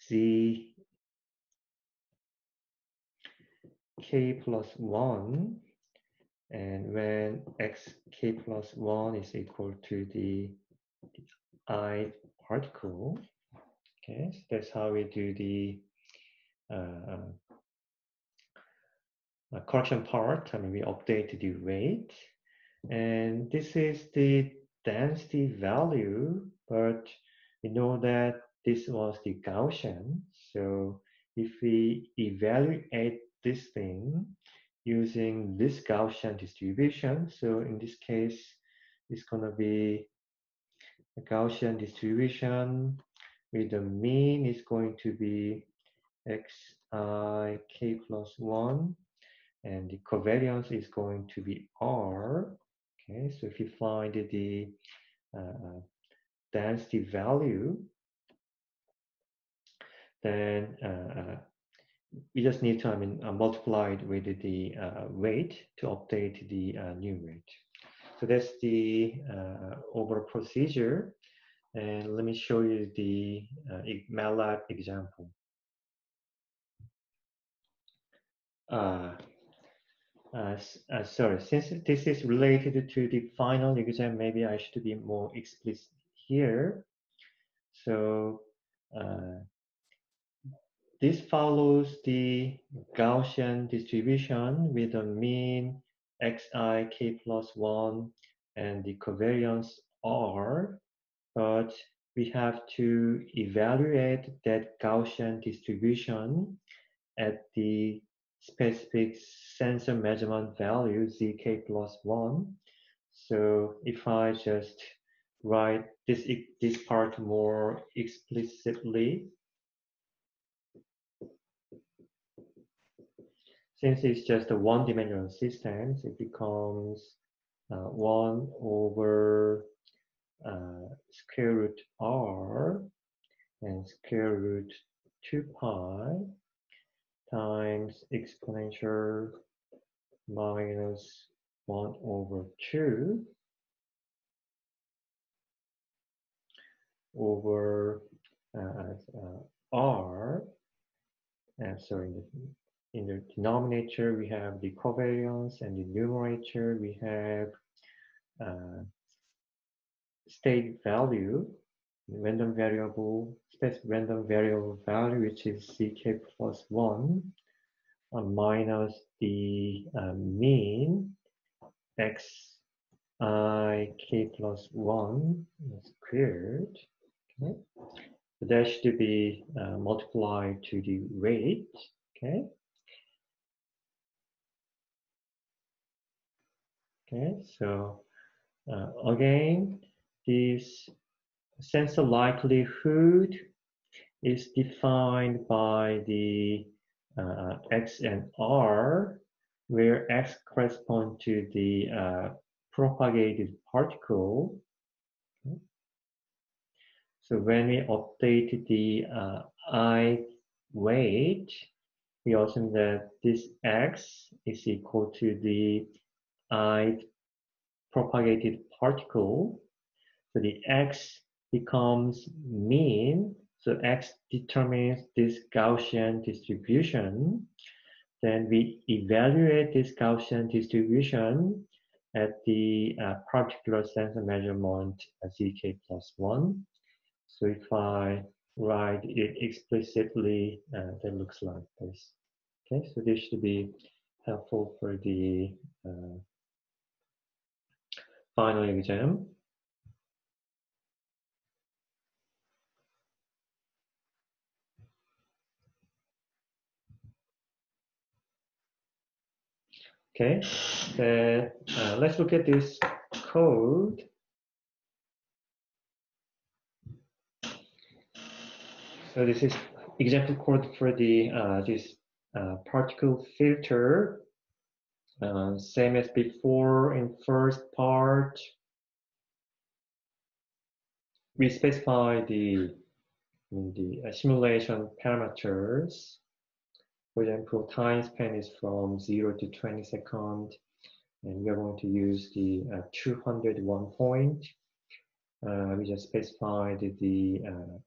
Z K plus 1, and when xk plus 1 is equal to the I particle. Okay, so that's how we do the correction part. We update the weight, and this is the density value, but we know that this was the Gaussian. So if we evaluate this thing using this Gaussian distribution, so in this case, it's going to be a Gaussian distribution with the mean is going to be xi k plus 1, and the covariance is going to be R. Okay, so if you find the density value, then we just need to multiply it with the weight to update the new weight. So that's the overall procedure. And let me show you the Matlab example. Sorry, since this is related to the final exam, maybe I should be more explicit here. So this follows the Gaussian distribution with a mean xi k plus 1 and the covariance r, but we have to evaluate that Gaussian distribution at the specific sensor measurement value zk plus 1. So if I just write this part more explicitly, since it's just a one-dimensional system, it becomes 1 over square root r and square root 2 pi times exponential minus 1 over 2 over r. And so in the denominator, we have the covariance, and the numerator, we have state value, random variable, specific random variable value, which is ck plus 1, minus the mean x I k plus 1 squared. Okay. So that should be multiplied to the rate. Okay. Okay. So again, this sensor likelihood is defined by the x and r, where x corresponds to the propagated particle. Okay. So when we update the I weight, we assume that this x is equal to the I propagated particle. So the x becomes mean. So x determines this Gaussian distribution. Then we evaluate this Gaussian distribution at the particular sensor measurement zk plus 1. So if I write it explicitly, that looks like this. Okay, so this should be helpful for the final exam. Okay, then let's look at this code. So this is example code for the this particle filter. Same as before in first part, we specify the simulation parameters. For example, time span is from 0 to 20 seconds, and we are going to use the 201 point. We just specified the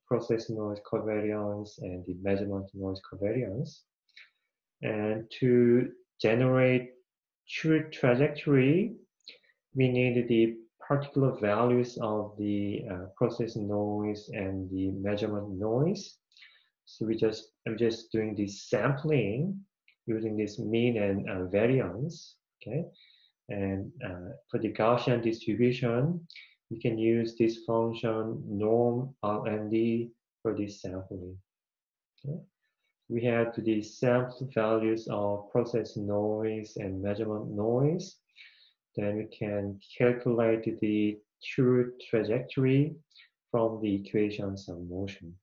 process noise covariance and the measurement noise covariance. And to generate true trajectory, we need the particular values of the process noise and the measurement noise. So I'm just doing this sampling using this mean and variance. Okay, and for the Gaussian distribution, you can use this function norm RND for this sampling. Okay. We have the sample values of process noise and measurement noise. Then we can calculate the true trajectory from the equations of motion.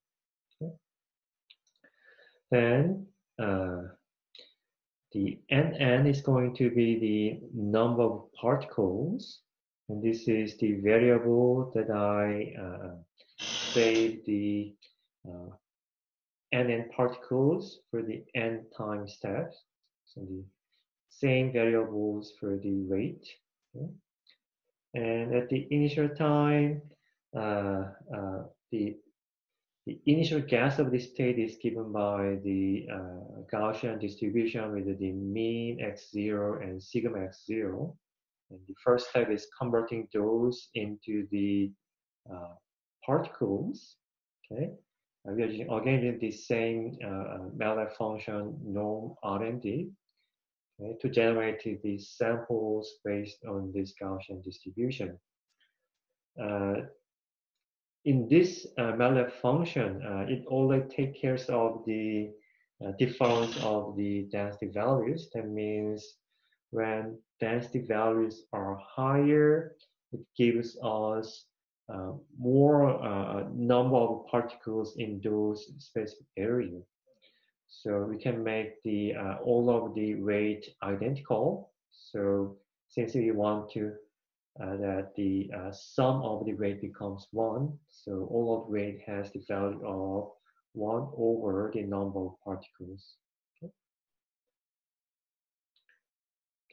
Okay. Then the NN is going to be the number of particles, and this is the variable that I save the NN particles for the N time steps. So the same variables for the rate. Okay. And at the initial time, the initial gas of this state is given by the Gaussian distribution with the mean x0 and sigma x0. And the first step is converting those into the particles. Okay, We are using again the same MATLAB function norm RMD, okay, to generate the samples based on this Gaussian distribution. In this MATLAB function, it only takes care of the difference of the density values. That means when density values are higher, it gives us more number of particles in those specific areas. So we can make the all of the weight identical. So since we want to that the sum of the weight becomes 1, so all of weight has the value of 1 over the number of particles.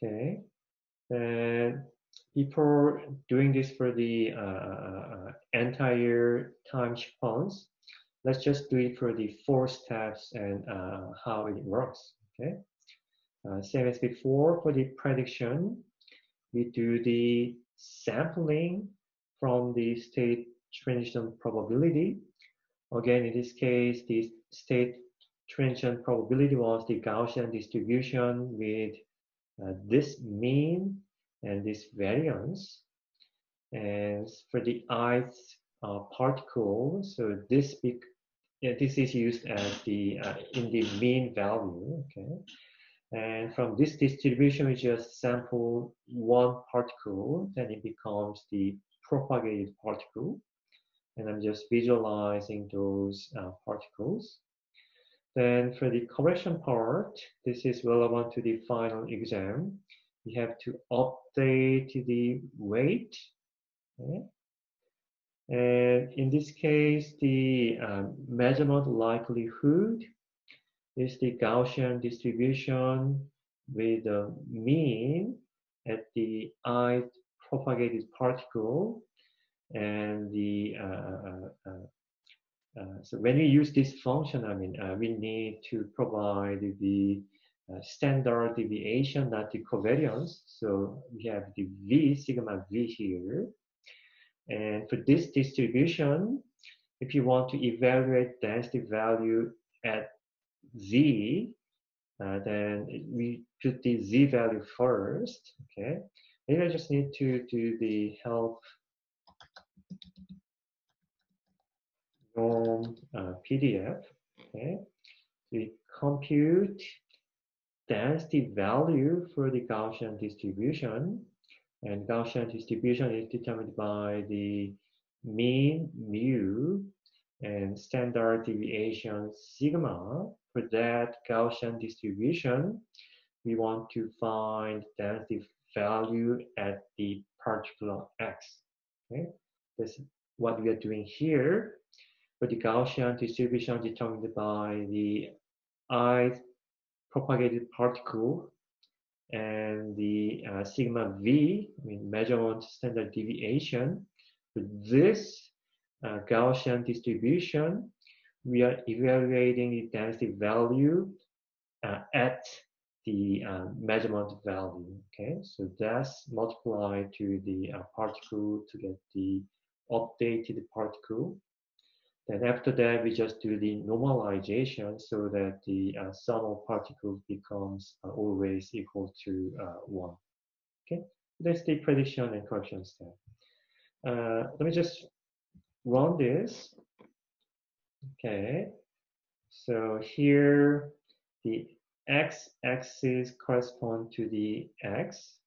Okay. And before doing this for the entire time sequence, let's just do it for the 4 steps and how it works. Okay. Same as before, for the prediction, we do the sampling from the state transition probability. Again, in this case, the state transition probability was the Gaussian distribution with this mean and this variance. And for the ith particle, so this is used as the in the mean value. Okay. And from this distribution, we just sample one particle, then it becomes the propagated particle. And I'm just visualizing those particles. Then for the correction part, this is relevant to the final exam. You have to update the weight. Okay? And in this case, the measurement likelihood is the Gaussian distribution with the mean at the ith propagated particle, and the so when we use this function, I mean, we need to provide the standard deviation, not the covariance. So we have the V, sigma V here. And for this distribution, if you want to evaluate density value at Z, then we put the Z value first, okay? Maybe I just need to do the help norm PDF, okay? We compute density value for the Gaussian distribution, and Gaussian distribution is determined by the mean mu and standard deviation sigma. For that Gaussian distribution, we want to find density value at the particular x. Okay, that's what we are doing here. For the Gaussian distribution determined by the ith propagated particle and the sigma v, I mean measurement standard deviation. For this Gaussian distribution, we are evaluating the density value at the measurement value. Okay, so that's multiplied to the particle to get the updated particle. Then after that, we just do the normalization so that the sum of particles becomes always equal to 1. Okay, that's the prediction and correction step. Let me just run this. Okay, so here the x-axis correspond to the x,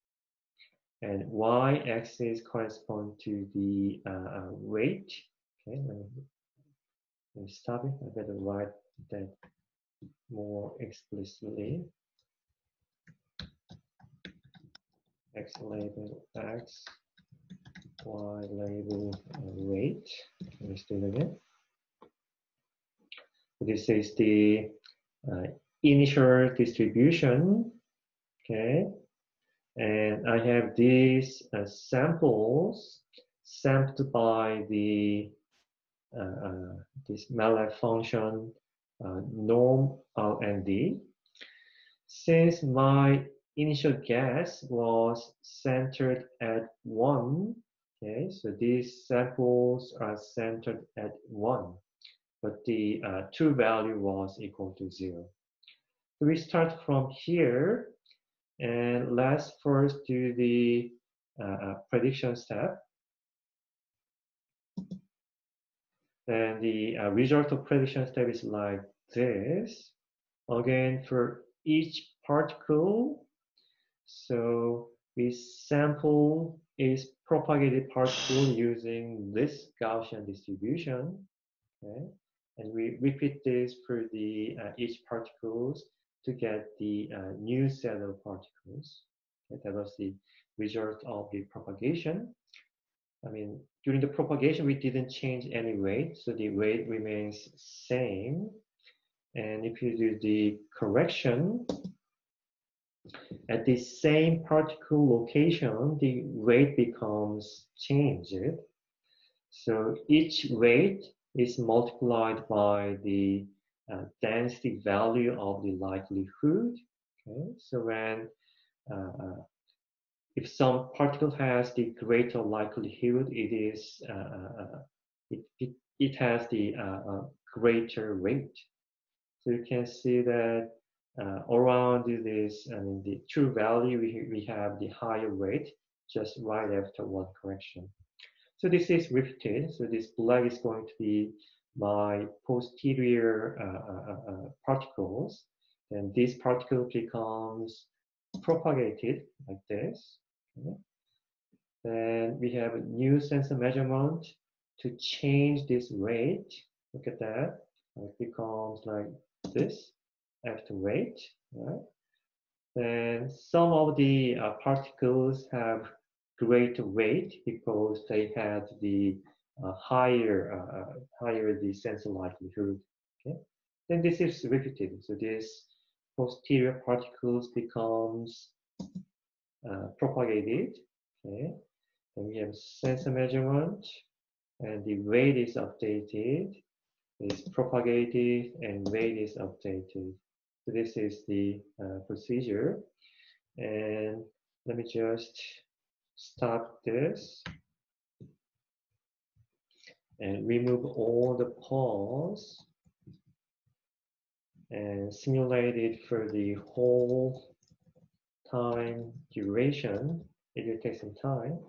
and y-axis correspond to the weight. Okay, let me stop it. I better write that more explicitly. X label x, y label weight. Let's do it again. This is the initial distribution. Okay, and I have these samples sampled by the this Matlab function norm RMD. Since my initial guess was centered at 1, okay, so these samples are centered at 1. but the true value was equal to 0. So we start from here, and let's first do the prediction step. And the result of prediction step is like this. Again, for each particle, so we sample its propagated particle using this Gaussian distribution, okay? And we repeat this for the each particles to get the new set of particles. Okay? That was the result of the propagation. I mean, during the propagation, we didn't change any weight, so the weight remains same. And if you do the correction, at the same particle location, the weight becomes changed. So each weight is multiplied by the density value of the likelihood. Okay? So when if some particle has the greater likelihood, it has the greater weight. So you can see that around this, I mean, the true value, we have the higher weight just right after one correction. So this is repeated. So this black is going to be my posterior particles, and this particle becomes propagated like this. Okay. Then we have a new sensor measurement to change this weight. Look at that. It becomes like this after weight. Right? Then some of the particles have greater weight because they had the higher the sensor likelihood. Okay. Then this is repeated. So this posterior particles becomes propagated. Okay. Then we have sensor measurement, and the weight is updated, is propagated, and weight is updated. So this is the procedure. And let me just stop this and remove all the pause and simulate it for the whole time duration. It will take some time.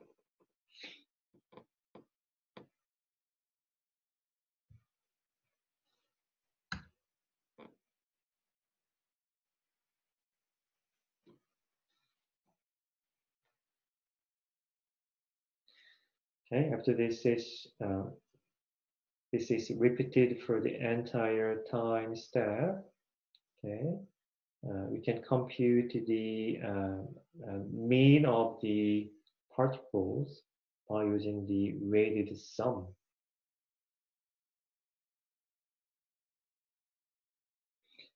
Okay, after this is repeated for the entire time step. Okay, we can compute the mean of the particles by using the weighted sum.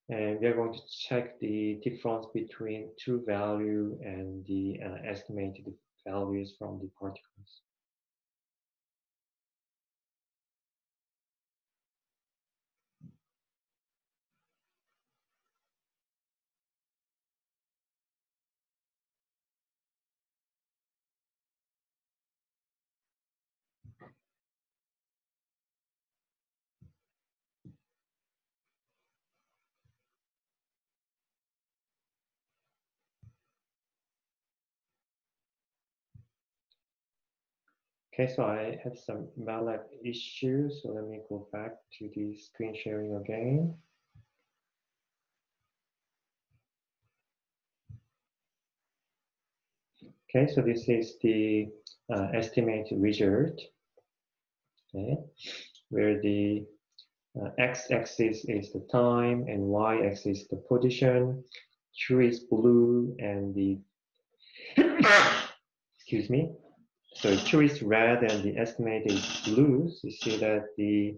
And we are going to check the difference between true value and the estimated values from the particles. Okay, so I had some Matlab issues, so let me go back to the screen sharing again. Okay, so this is the estimated result, okay, where the x-axis is the time and y-axis is the position. True is blue and the excuse me. So true is red and the estimate is blue. So you see that the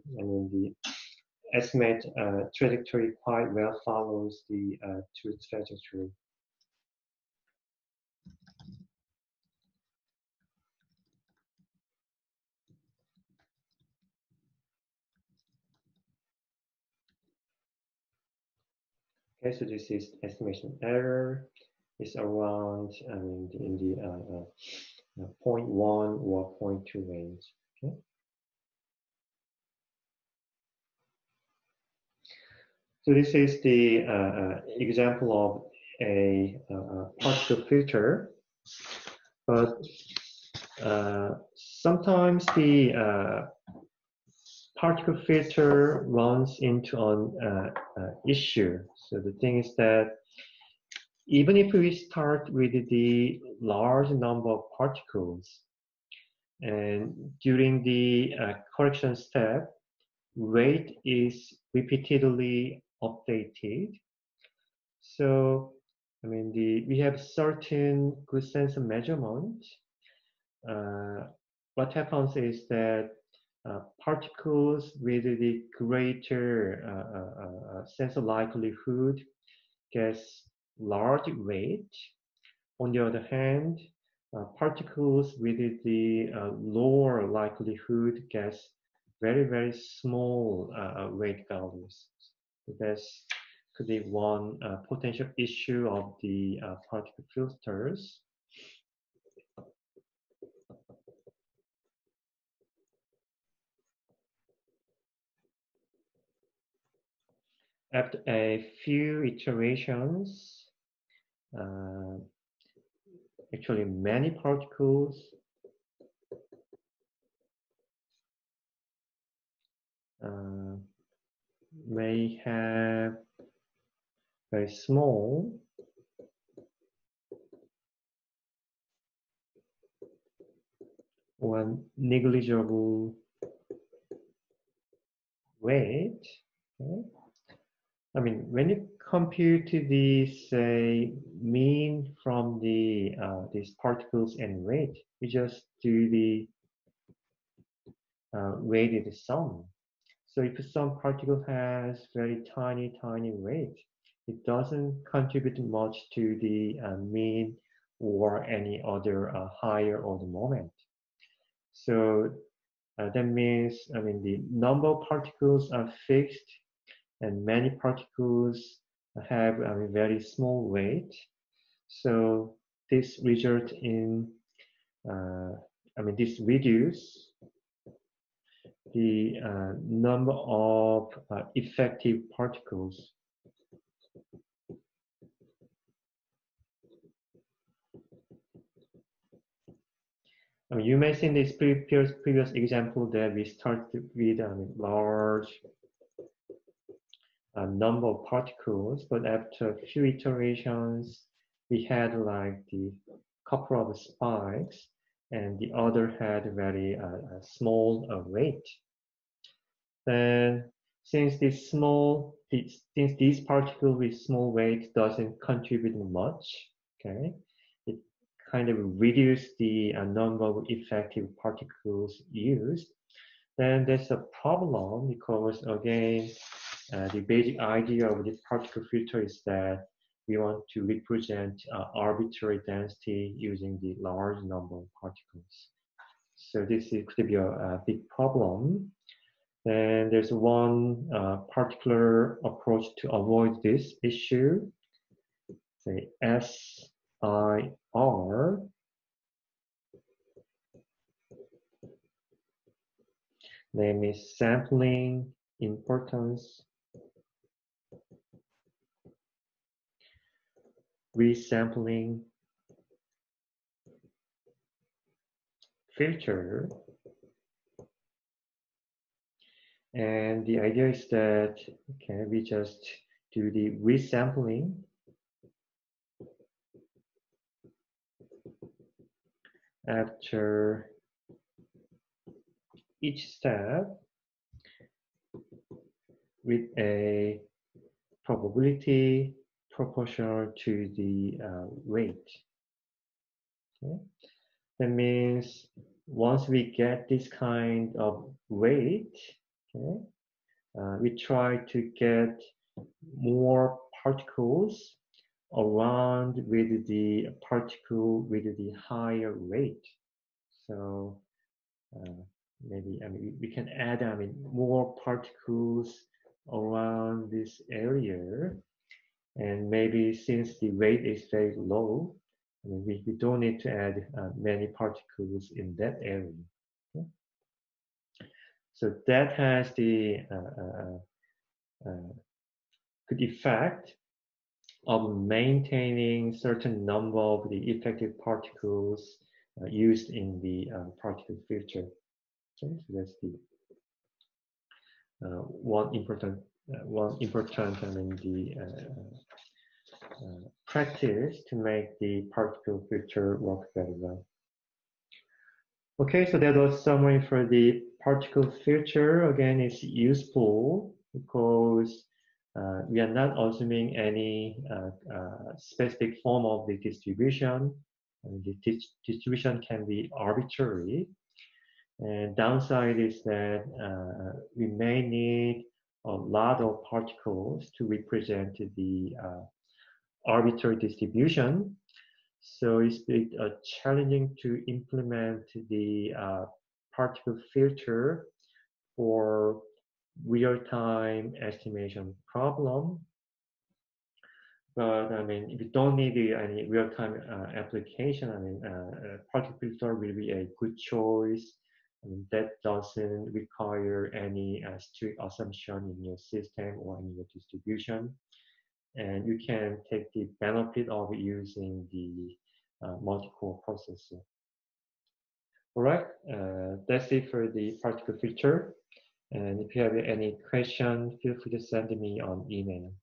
estimate trajectory quite well follows the truth trajectory. Okay, so this is estimation error. It's around in the 0.1 or 0.2 range. Okay. So this is the example of a particle filter, but sometimes the particle filter runs into an issue. So the thing is that even if we start with the large number of particles, and during the correction step, weight is repeatedly updated. So, I mean, we have certain good sense of measurement. What happens is that particles with the greater sense of likelihood gets large weight. On the other hand, particles with the lower likelihood gets very small weight values. So that's could be one potential issue of the particle filters. After a few iterations, actually many particles may have very small or negligible weight. Okay? I mean, when you compute the, say, mean from the these particles and weight, you just do the weighted sum. So if some particle has very tiny weight, it doesn't contribute much to the mean or any other higher order moment. So that means, I mean, the number of particles are fixed and many particles have a very small weight. So this result in, this reduce the number of effective particles. I mean, you may see in this previous example that we started with large number of particles, but after a few iterations, we had like the couple of spikes, and the other had very small weight. Then, since these particles with small weight doesn't contribute much, okay, it kind of reduce the number of effective particles used. Then there's a problem because again, the basic idea of the particle filter is that we want to represent arbitrary density using the large number of particles. So this could be a big problem. And there's one particular approach to avoid this issue, say SIR. Name is sampling importance resampling filter. And the idea is that, okay, we just do the resampling after each step with a probability proportional to the weight. Okay? That means once we get this kind of weight, okay, we try to get more particles around with the particle with the higher weight. So maybe we can add more particles around this area, and maybe since the weight is very low, we don't need to add many particles in that area. Okay? So that has the good effect of maintaining certain number of the effective particles used in the particle filter. Okay, so that's the one important, I mean, the practice to make the particle filter work very well. Okay, so that was summary for the particle filter. Again, it's useful because we are not assuming any specific form of the distribution. The distribution can be arbitrary. And downside is that we may need a lot of particles to represent the arbitrary distribution. So it's a bit challenging to implement the particle filter for real-time estimation problem. But I mean, if you don't need any real-time application, I mean, particle filter will be a good choice. I mean, that doesn't require any strict assumption in your system or in your distribution. And you can take the benefit of using the multi-core processor. All right, that's it for the particle filter. And if you have any question, feel free to send me on email.